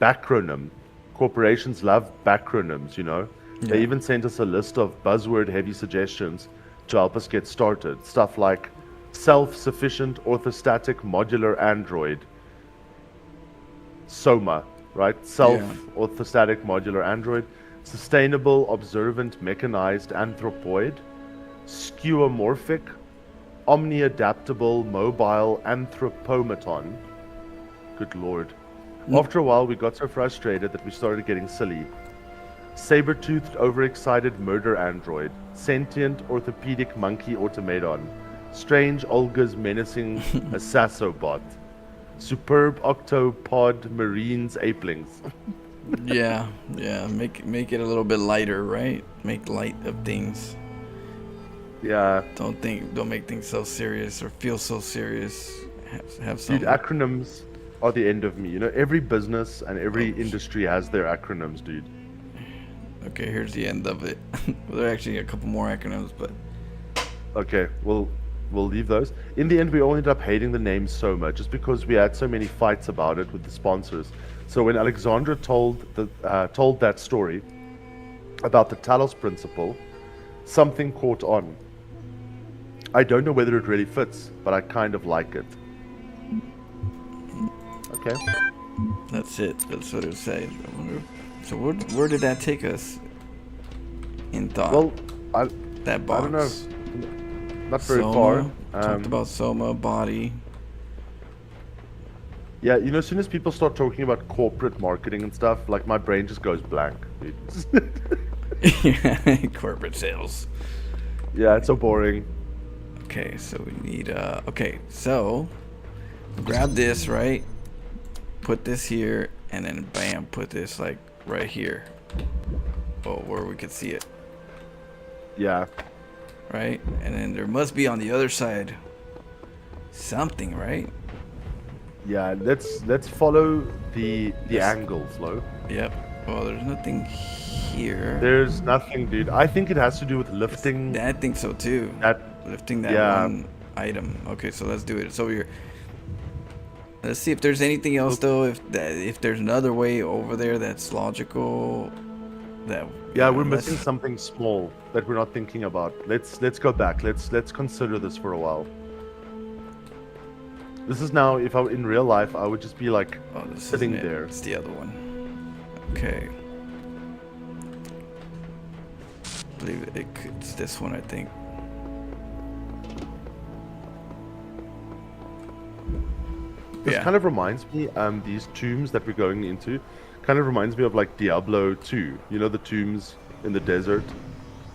backronym. Corporations love backronyms, Yeah. They even sent us a list of buzzword-heavy suggestions to help us get started. Stuff like self-sufficient orthostatic modular android. SOMA, right? Self-orthostatic modular android. Sustainable observant mechanized anthropoid. Skeuomorphic. Omni-adaptable mobile anthropomaton. Good lord. After a while, we got so frustrated that we started getting silly. Saber-toothed, overexcited murder android. Sentient orthopedic monkey automaton. Strange Olga's menacing assassobot. Superb octopod marines apelings. Yeah. Make it a little bit lighter, right? Make light of things. Yeah. Don't make things so serious or feel so serious. Have some. Dude, acronyms are the end of me. Every business and every industry has their acronyms, dude. Okay, here's the end of it. Well, there are actually a couple more acronyms, but okay, we'll leave those. In the end, we all ended up hating the name Soma just because we had so many fights about it with the sponsors. So when Alexandra told that story about the Talos Principle, something caught on. I don't know whether it really fits, but I kind of like it. Okay. That's it. That's what it says. I wonder. So where did that take us? In thought. Well, that box. I don't know. Not very Soma, far. talked about Soma, body. Yeah, you know, as soon as people start talking about corporate marketing and stuff, like my brain just goes blank. Corporate sales. Yeah, it's so boring. Okay, so we need okay, so grab this, right? Put this here, and then bam, put this like right here. Oh, where we could see it. Yeah. Right? And then there must be on the other side something, right? Yeah, let's follow the angle, Flo. Yep. Well, there's nothing here. There's nothing, dude. I think it has to do with lifting. I think so too. Lifting that one item. Okay, so let's do it. It's over here. Let's see if there's anything else though. If there's another way over there that's logical. Yeah, we're missing something small that we're not thinking about. Let's go back. Let's consider this for a while. This is now, if I were in real life, I would just be like sitting there. It's the other one. Okay. I believe it's this one, I think. This kind of reminds me, these tombs that we're going into, kind of reminds me of like Diablo 2. You know the tombs in the desert?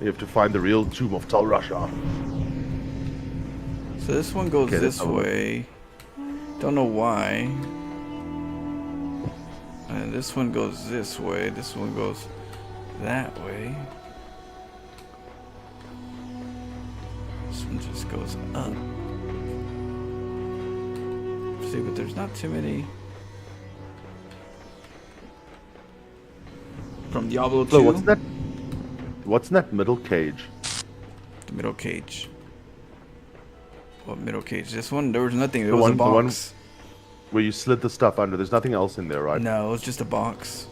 You have to find the real tomb of Tal Rasha. So this one goes this way. Don't know why. And this one goes this way. This one goes that way. This one just goes up. See, but there's not too many. From Diablo 2. So what's that? What's in that middle cage? The middle cage. What middle cage? This one? There was nothing. It The was one- a the one- box. Where you slid the stuff under. There's nothing else in there, right? No, it was just a box.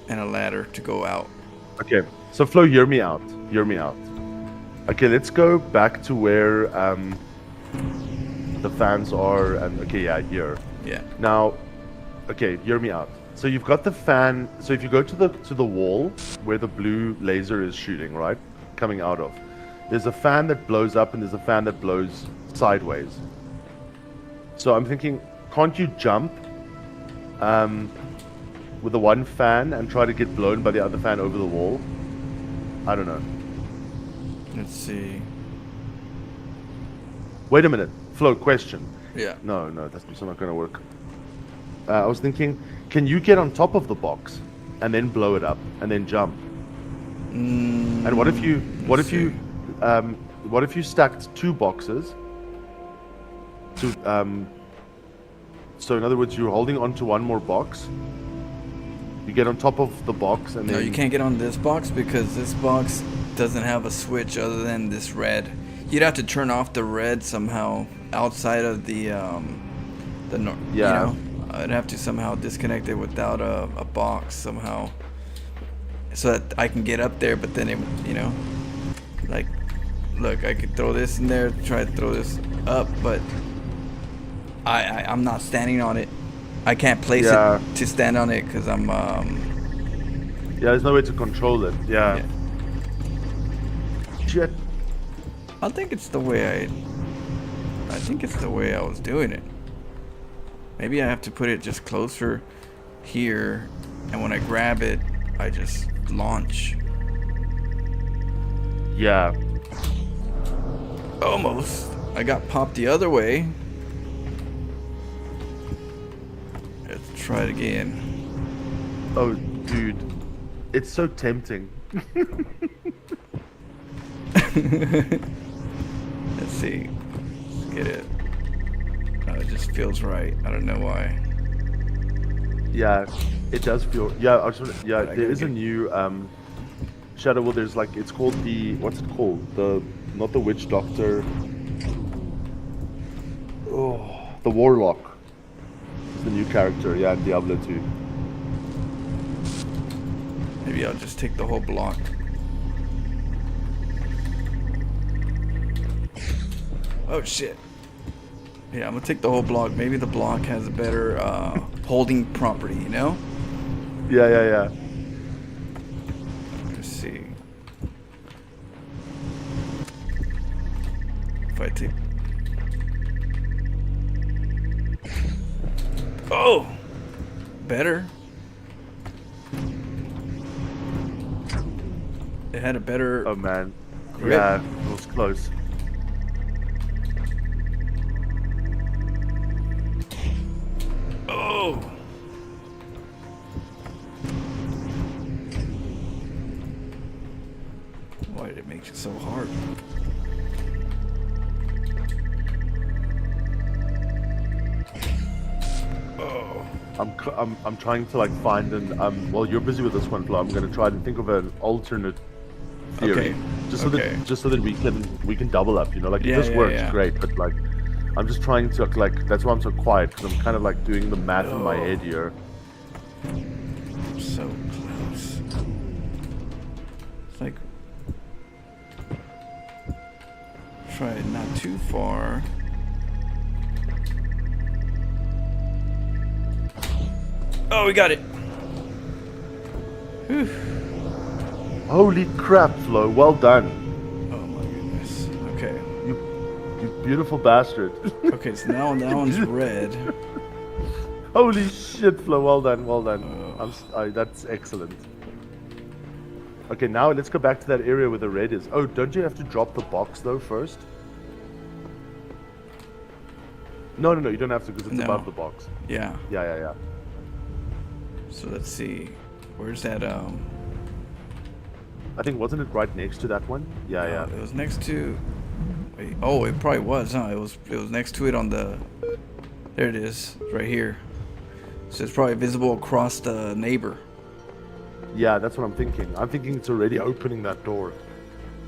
And a ladder to go out. Okay, so Flo, hear me out. Hear me out. Okay, let's go back to where the fans are, and okay, yeah, here. Yeah. Now, okay, hear me out. So you've got the fan. So if you go to the wall where the blue laser is shooting, right, coming out of, there's a fan that blows up and there's a fan that blows sideways. So I'm thinking, can't you jump with the one fan and try to get blown by the other fan over the wall? I don't know. Let's see. Wait a minute. Flo, question. Yeah. No, that's not going to work. I was thinking, can you get on top of the box and then blow it up and then jump? And what if you stacked two boxes? So in other words, you're holding onto one more box. You get on top of the box and then... No, you can't get on this box because this box doesn't have a switch other than this red. You'd have to turn off the red somehow outside of the you know, I'd have to somehow disconnect it without a box somehow, so that I can get up there. But then it, you know, like, look, I could throw this in there, try to throw this up, but I'm not standing on it. I can't place it to stand on it because I'm Yeah, there's no way to control it. Yeah. Shit. I think it's the way I think it's the way I was doing it. Maybe I have to put it just closer here, and when I grab it, I just launch. Yeah. Almost. I got popped the other way. Let's try it again. Oh, dude. It's so tempting. Let's see. Let's get it. It just feels right. I don't know why. Yeah, it does feel. Yeah, there is a new Shadow. Well, there's like, it's called the, what's it called? Not the Witch Doctor. Oh, the Warlock. It's the new character. Yeah, in Diablo 2. Maybe I'll just take the whole block. Oh shit. Yeah, I'm gonna take the whole block. Maybe the block has a better holding property, you know? Yeah, yeah, yeah. Let's see. If I take... Oh! Better. It had a better... Oh man. grip. Yeah, it was close. Oh! Why did it make it so hard? Oh. I'm trying to like find an well, you're busy with this one, Flo. I'm gonna try to think of an alternate theory, Okay. just so Okay. that we can double up. You know, like Yeah, if this yeah, works, yeah. great. But like, I'm just trying to like that's why I'm so quiet because I'm kind of like doing the math in my Oh. head here. So close. It's like try it not too far. Oh, we got it. Whew. Holy crap, Flo! Well done, Oh my goodness. Okay. you beautiful bastard. Okay, so now that one's red. Holy shit, Flo! Well done, well done. That's excellent. Okay, now let's go back to that area where the red is. Oh, don't you have to drop the box though first? No, you don't have to because it's No. above the box. Yeah. Yeah. So let's see. Where's that I think wasn't it right next to that one? Yeah. It was next to wait, oh, it probably was, huh? It was next to it on the there it is, right here. So it's probably visible across the neighbor. Yeah, that's what I'm thinking. I'm thinking it's already opening that door.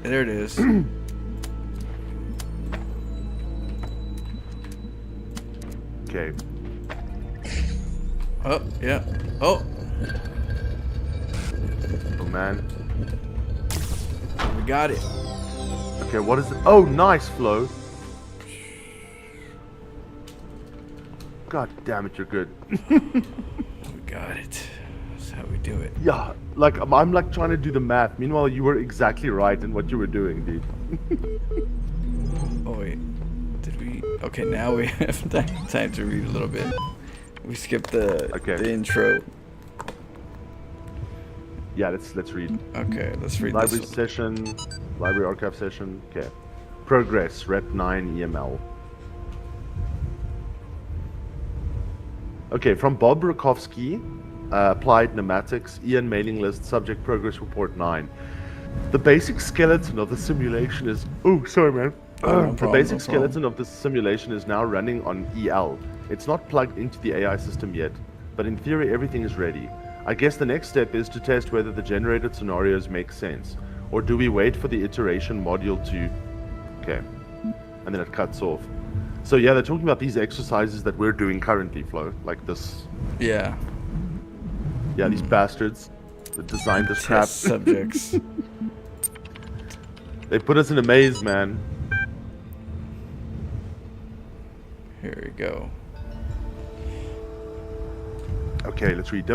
There it is. Okay. Oh, yeah. Oh, Oh man. we got it. Okay, what is it? Oh, nice, Flo. God damn it, you're good. We got it. That's how we do it. Yeah, like I'm like trying to do the math. Meanwhile, you were exactly right in what you were doing, dude. Oh wait, did we? Okay, now we have time to read a little bit. We skipped the intro. Yeah, let's read. Okay, let's read Library this. session, library archive session. Okay. Progress, Rep 9 EML. Okay, from Bob Rakowski, Applied Pneumatics, Ian Mailing List, Subject Progress Report 9. The basic skeleton of the simulation is... Oh, sorry, man. The basic skeleton of the simulation is now running on EL. It's not plugged into the AI system yet, but in theory everything is ready. I guess the next step is to test whether the generated scenarios make sense. Or do we wait for the iteration module to... Okay. And then it cuts off. So yeah, they're talking about these exercises that we're doing currently, Flo. Like this... Yeah. Yeah, these bastards that designed this crap. Test subjects. They put us in a maze, man. Here we go. Okay, let's read.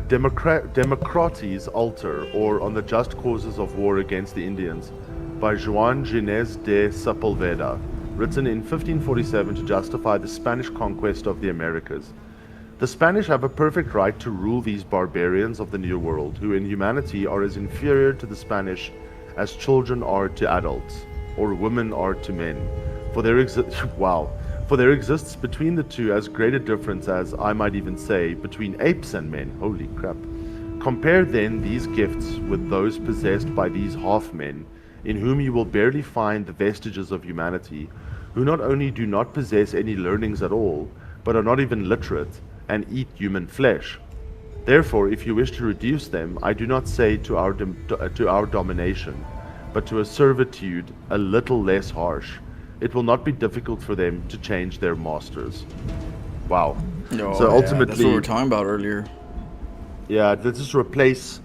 Democrates Alter, or On the Just Causes of War Against the Indians, by Juan Ginés de Sepulveda, written in 1547 to justify the Spanish conquest of the Americas. The Spanish have a perfect right to rule these barbarians of the New World, who in humanity are as inferior to the Spanish as children are to adults, or women are to men. For there exists between the two as great a difference as, I might even say, between apes and men. Holy crap. Compare then these gifts with those possessed by these half-men, in whom you will barely find the vestiges of humanity, who not only do not possess any learnings at all, but are not even literate, and eat human flesh. Therefore, if you wish to reduce them, I do not say to our domination, but to a servitude a little less harsh. It will not be difficult for them to change their masters. Wow. Oh, So yeah, ultimately, that's what we were talking about earlier. yeah, let's just replace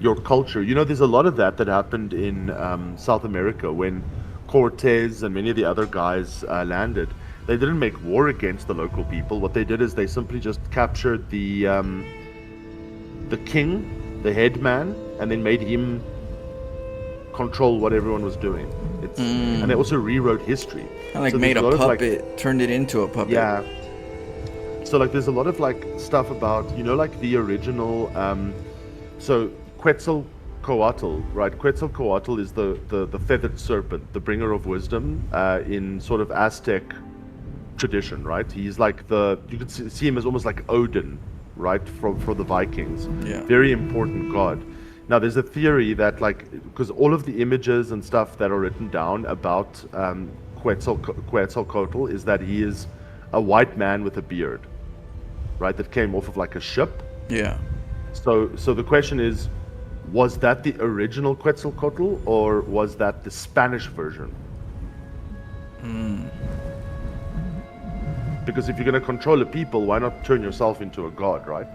your culture. You know, there's a lot of that happened in South America when Cortez and many of the other guys landed, they didn't make war against the local people. What they did is they simply just captured the king, the head man, and then made him control what everyone was doing. And they also rewrote history. I So made a there's lot of, puppet, turned it into a puppet. Yeah. So there's a lot of stuff about the original. So Quetzalcoatl, right? Quetzalcoatl is the feathered serpent, the bringer of wisdom in sort of Aztec tradition, right? He's you could see him as almost like Odin, right? For the Vikings. Yeah. Very important god. Now there's a theory that because all of the images and stuff that are written down about Quetzalcoatl is that he is a white man with a beard, right? That came off of a ship. Yeah. So the question is, was that the original Quetzalcoatl or was that the Spanish version? Because if you're going to control a people, why not turn yourself into a god, right?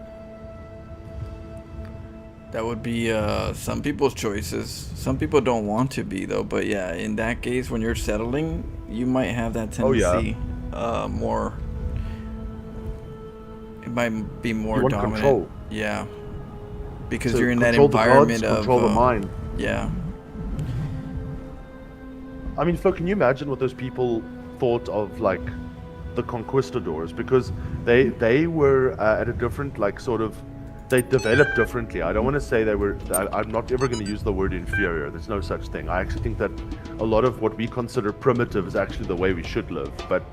That would be some people's choices. Some people don't want to be, though. But yeah, in that case, when you're settling, you might have that tendency more. It might be more You want dominant. control. Yeah. Because So you're in that control the environment gods, of control the mind. Yeah. I mean, Flo, can you imagine what those people thought of the conquistadors? Because they were at a different they developed differently. I don't want to say they were. I'm not ever going to use the word inferior. There's no such thing. I actually think that a lot of what we consider primitive is actually the way we should live. But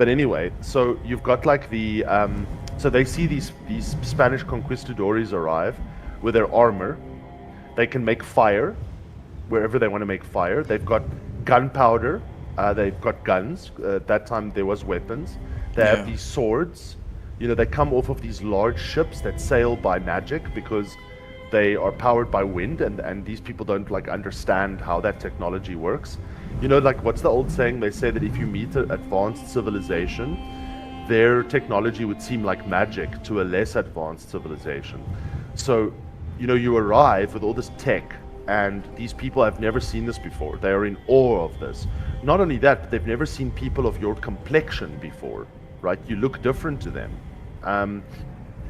anyway, so you've got so they see these Spanish conquistadores arrive with their armor. They can make fire wherever they want to make fire. They've got gunpowder. They've got guns. At that time there was weapons. They have these swords. They come off of these large ships that sail by magic because they are powered by wind, and these people don't understand how that technology works. What's the old saying? They say that if you meet an advanced civilization, their technology would seem like magic to a less advanced civilization. So, you arrive with all this tech, and these people have never seen this before. They are in awe of this. Not only that, but they've never seen people of your complexion before, right? You look different to them.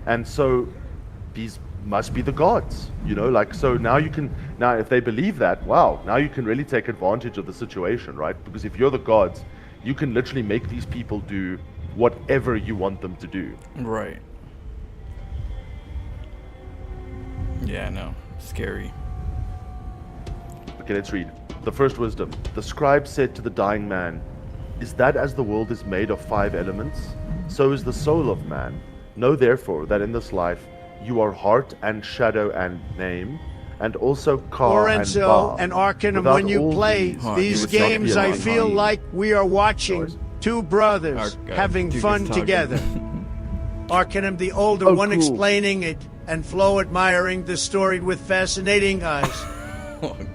And so these must be the gods, so now if they believe that, wow, now you can really take advantage of the situation, right? Because if you're the gods, you can literally make these people do whatever you want them to do. Right. Yeah, no. Scary. Okay, let's read. The first wisdom. The scribe said to the dying man, "Is that as the world is made of 5 elements? So is the soul of man. Know therefore that in this life you are heart and shadow and name, and also Ka Lorenzo and and Ba. Arcanum, Without when you all play these, these you would not be games, I alive. feel like we are watching two brothers having Duke is fun talking. together. Arcanum, the older Oh, one, cool. explaining it, and Flo admiring the story with fascinating eyes.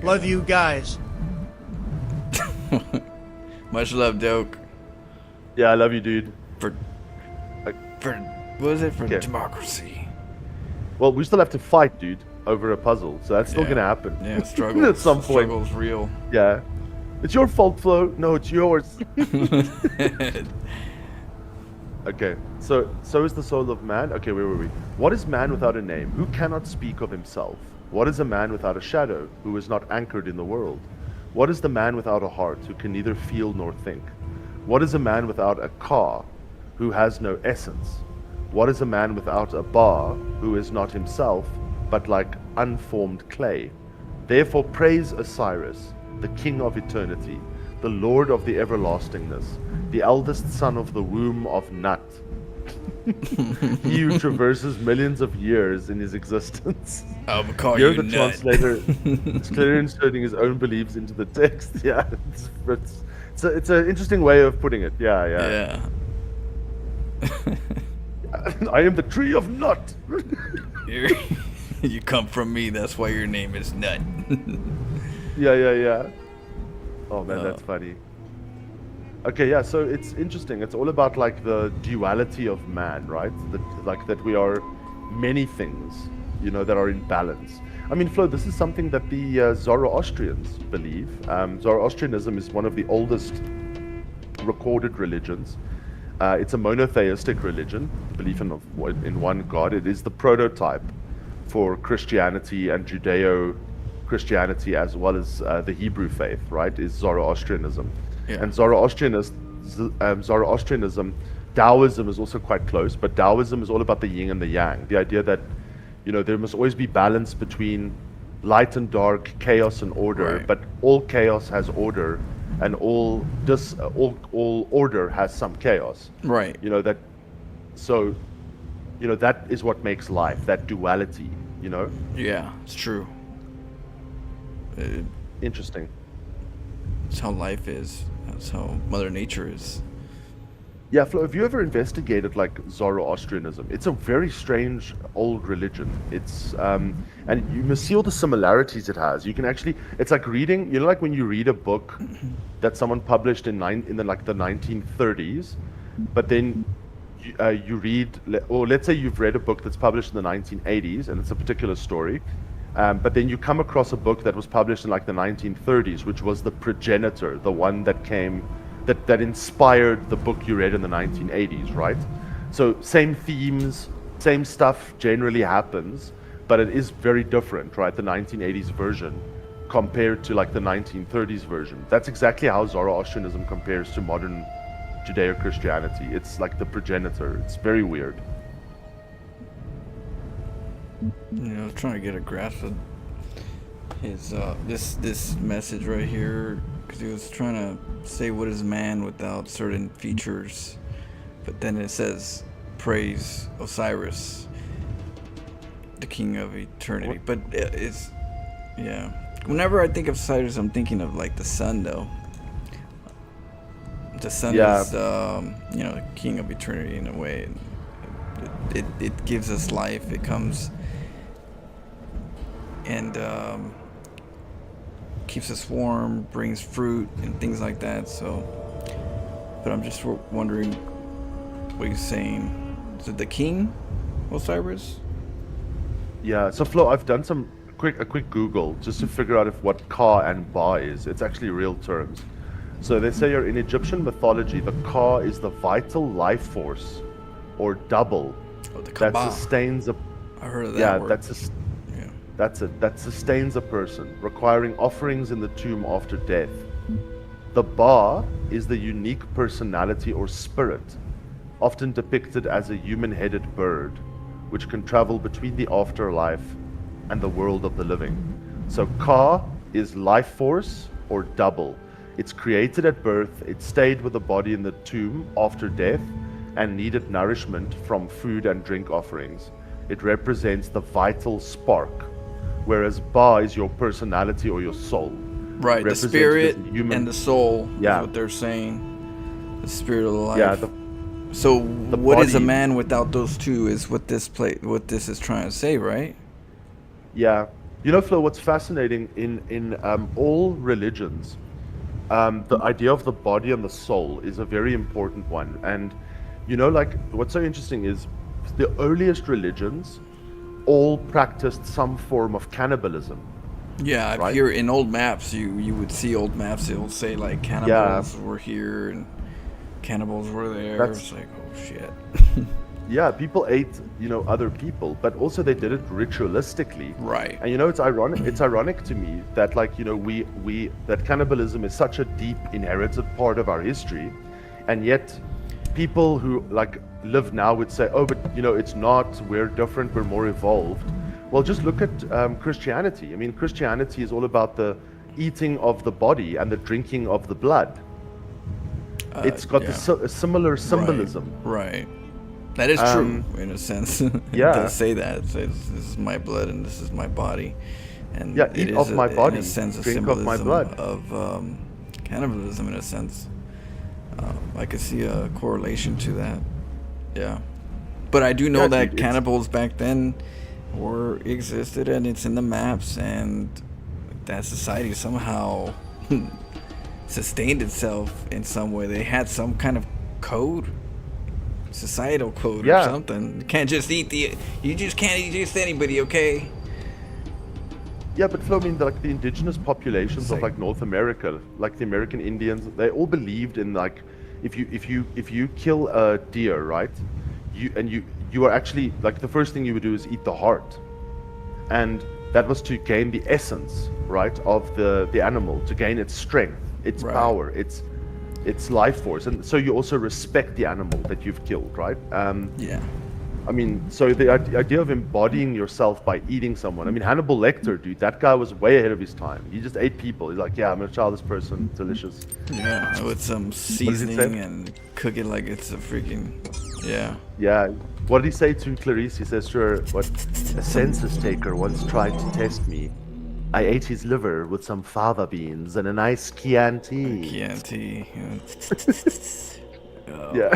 Love you guys. Much love, Doke. Yeah, I love you, dude. For what was it? For Okay. democracy. Well, we still have to fight, dude, over a puzzle, so that's still Yeah. gonna happen. Yeah, struggle. At some point. Struggle's real. Yeah. It's your fault, Flo. No, it's yours. Okay, so is the soul of man. Okay, where were we? What is man without a name? Who cannot speak of himself? What is a man without a shadow, who is not anchored in the world? What is the man without a heart, who can neither feel nor think? What is a man without a Ka, who has no essence? What is a man without a Ba, who is not himself, but like unformed clay? Therefore praise Osiris, the king of eternity, the lord of the everlastingness, the eldest son of the womb of Nut. He who traverses millions of years in his existence. I'll call Here you the nut. translator is clearly inserting his own beliefs into the text. Yeah, it's an interesting way of putting it. Yeah. I am the tree of Nut. You come from me, that's why your name is Nut. Yeah. Oh man, that's funny. Okay, yeah, so it's interesting. It's all about like the duality of man, right? Like that we are many things, that are in balance. I mean, Flo, this is something that the Zoroastrians believe. Zoroastrianism is one of the oldest recorded religions. It's a monotheistic religion, belief in one God. It is the prototype for Christianity and Judeo-Christianity, as well as the Hebrew faith, right, is Zoroastrianism. Yeah. And Zoroastrianism, Taoism is also quite close, but Taoism is all about the yin and the yang. The idea that, there must always be balance between light and dark, chaos and order, Right. but all chaos has order, and all order has some chaos. Right. That is what makes life, that duality. Yeah, it's true. Interesting. It's how life is. That's how Mother Nature is. Yeah, Flo, have you ever investigated like Zoroastrianism? It's a very strange old religion. It's and you must see all the similarities it has. You can actually, it's like reading, like when you read a book that someone published in the 1930s, but then you read, or let's say you've read a book that's published in the 1980s and it's a particular story, but then you come across a book that was published in like the 1930s, which was the progenitor, the one that came, that inspired the book you read in the 1980s, right? So same themes, same stuff generally happens, but it is very different, right? The 1980s version compared to like the 1930s version. That's exactly how Zoroastrianism compares to modern Judeo-Christianity. It's like the progenitor. It's very weird. I was trying to get a grasp of his this message right here, because he was trying to say what is man without certain features, but then it says praise Osiris, the king of eternity. But it's whenever I think of Osiris, I'm thinking of like the sun, though. The sun is the king of eternity in a way. It gives us life. It comes and keeps us warm, brings fruit and things like that. So, but I'm just wondering what he's saying. Is it the king, Osiris? Yeah. So Flo, I've done a quick Google just to figure out if what Ka and Ba is. It's actually real terms. So they say in Egyptian mythology, the Ka is the vital life force, or double, The that Kaaba. sustains a. I heard of that Yeah, word. that's it. That sustains a person, requiring offerings in the tomb after death. The Ba is the unique personality or spirit, often depicted as a human-headed bird, which can travel between the afterlife and the world of the living. So Ka is life force or double. It's created at birth, it stayed with the body in the tomb after death, and needed nourishment from food and drink offerings. It represents the vital spark, whereas Ba is your personality or your soul. Right, the Represents spirit this human- and the soul Yeah. is what they're saying. The spirit of the life. Yeah, so what is a body- man without those two is what this is trying to say, right? Yeah. Flo, what's fascinating in all religions, the idea of the body and the soul is a very important one. And, what's so interesting is the earliest religions all practiced some form of cannibalism. Yeah, Right? here in old maps, you would see old maps. It'll say like cannibals were here and cannibals were there. That's- It's like, oh shit. Yeah, people ate, other people, but also they did it ritualistically. Right. And it's ironic. It's ironic to me that we that cannibalism is such a deep inherited part of our history, and yet people who live now would say, oh, but it's not. We're different. We're more evolved. Well, just look at Christianity. I mean, Christianity is all about the eating of the body and the drinking of the blood. It's got a similar symbolism. Right. That is true in a sense. It Yeah. does say that. It says, this is my blood and this is my body. And Yeah, it eat of is my body, in a sense, a drink of my symbolism blood. of cannibalism in a sense. I could see a correlation to that. Yeah. But I do know Yeah, that dude, it's- cannibals back then existed, and it's in the maps, and that society somehow sustained itself in some way. They had some kind of code, societal code or Yeah. something. You can't just you just can't eat just anybody, okay? Yeah, but Flo, I mean, like the indigenous populations of like North America, like the American Indians, they all believed in like, if you kill a deer, right? You are actually like the first thing you would do is eat the heart, and that was to gain the essence, right, of the animal, to gain its strength, its Right. power, its life force, and so you also respect the animal that you've killed, right? Yeah. I mean, so the idea of embodying yourself by eating someone. I mean, Hannibal Lecter, dude, that guy was way ahead of his time. He just ate people. He's like, yeah, I'm gonna chow this person. Delicious. Yeah, with some does he seasoning say? and cook it like it's a freaking. Yeah. Yeah. What did he say to Clarice? He says, sure, what a census taker once tried to test me. I ate his liver with some fava beans and a nice Chianti. Chianti. Oh, Yeah.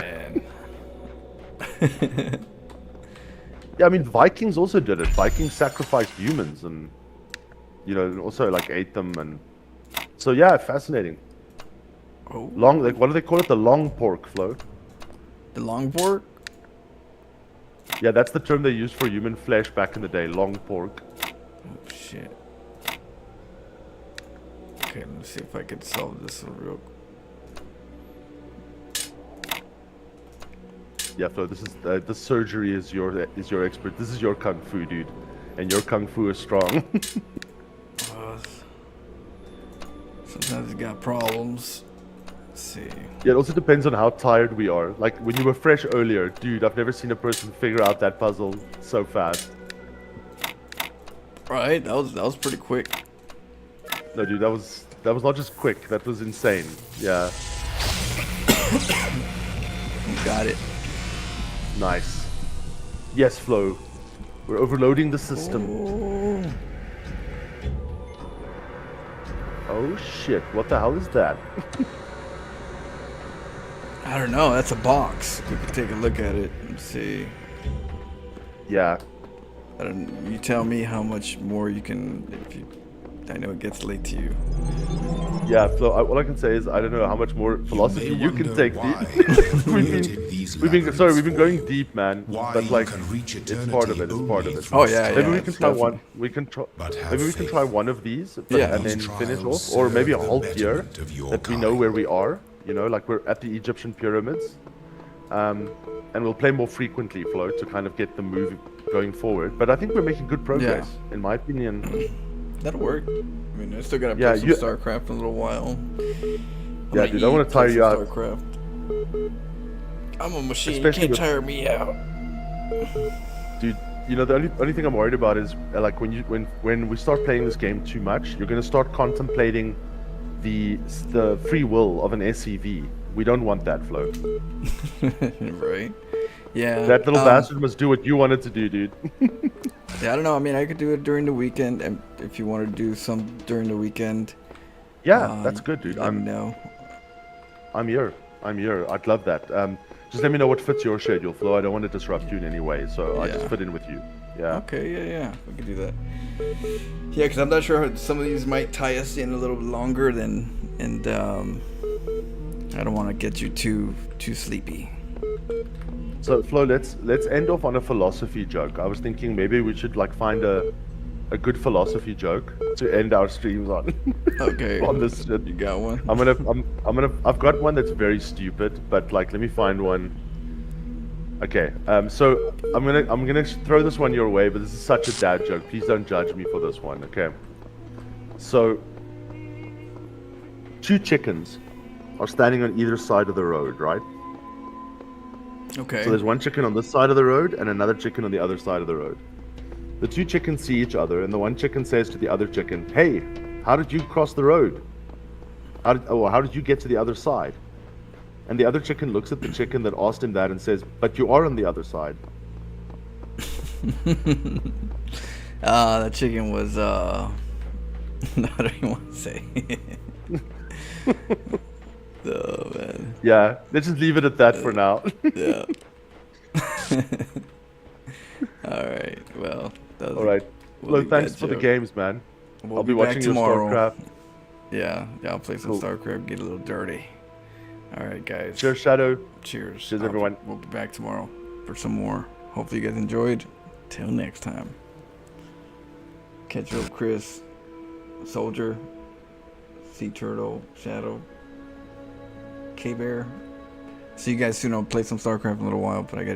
man. Yeah, I mean, Vikings also did it. Vikings sacrificed humans and, and also like ate them. And so, yeah, fascinating. Oh, Long, like, what do they call it? The long pork, Flo. the long pork? Yeah, that's the term they used for human flesh back in the day, long pork. Oh, shit. Okay, let me see if I can solve this real quick. Yeah, Flo, this is the surgery is your expert. This is your kung fu, dude, and your kung fu is strong. Sometimes you got problems. Let's see. Yeah, it also depends on how tired we are. Like when you were fresh earlier, dude, I've never seen a person figure out that puzzle so fast. Right, that was pretty quick. No, dude, that was not just quick. That was insane. Yeah, You got it. nice. Yes, Flo. We're overloading the system. Oh shit! What the hell is that? I don't know. That's a box. We could take a look at it and see. Yeah. I don't. You tell me how much more you can. If you, I know it gets late to you. Yeah, Flo, all I can say is I don't know how much more philosophy you can wonder take. why We've been going deep, man. Why But you like, can reach it's part of it. It's eternity part of only it. through Oh, yeah, Maybe we it's can try definitely- one. We can try. But have Maybe we can faith. try one of these, Yeah. and then These finish trials off, or maybe a serve the whole year betterment of your that we know kind. where we are. Like we're at the Egyptian pyramids, and we'll play more frequently, Flo, to kind of get the move going forward. But I think we're making good progress, in my opinion. That'll work. I mean, I still gotta play Yeah, some you- StarCraft in a little while. Yeah, dude, I wanna tire you out. StarCraft. I'm a machine. Especially you with- can't tire me out. Dude, the only thing I'm worried about is like when we start playing this game too much, you're gonna start contemplating the free will of an SCV. We don't want that, Flo. Right? Yeah. That little bastard must do what you wanted to do, dude. Yeah, I don't know. I mean, I could do it during the weekend, and if you want to do some during the weekend, Yeah, that's good, dude. let me know. I'm here. I'd love that. Just let me know what fits your schedule, Flo. I don't want to disrupt you in any way, so I just Yeah. fit in with you. Yeah. Okay, yeah, we could do that. Yeah, because I'm not sure how some of these might tie us in a little bit longer and I don't want to get you too sleepy. So, Flo, let's end off on a philosophy joke. I was thinking maybe we should like find a good philosophy joke to end our streams on. Okay. On this shit. You got one? I've got one that's very stupid, but like let me find one. Okay, so I'm gonna throw this one your way, but this is such a dad joke. Please don't judge me for this one, okay? So, two chickens are standing on either side of the road, right? Okay. So there's one chicken on this side of the road and another chicken on the other side of the road. The two chickens see each other, and the one chicken says to the other chicken, "Hey, how did you cross the road? How did you get to the other side?" And the other chicken looks at the chicken that asked him that and says, "But you are on the other side." The chicken was I don't even want to say. Oh man. Yeah, let's just leave it at that for now. Yeah. All right. Well. That was All right. a Well, big thanks bad for the joke. games, man. We'll I'll be back watching your tomorrow. StarCraft. Yeah. I'll play some Cool. StarCraft. Get a little dirty. All right, guys. Cheers, Shadow. Cheers. Cheers, everyone. We'll be back tomorrow for some more. Hopefully, you guys enjoyed. Till next time. Catch Real Chris, Soldier, Sea Turtle, Shadow, K-Bear. See you guys soon. I'll play some StarCraft in a little while, but I gotta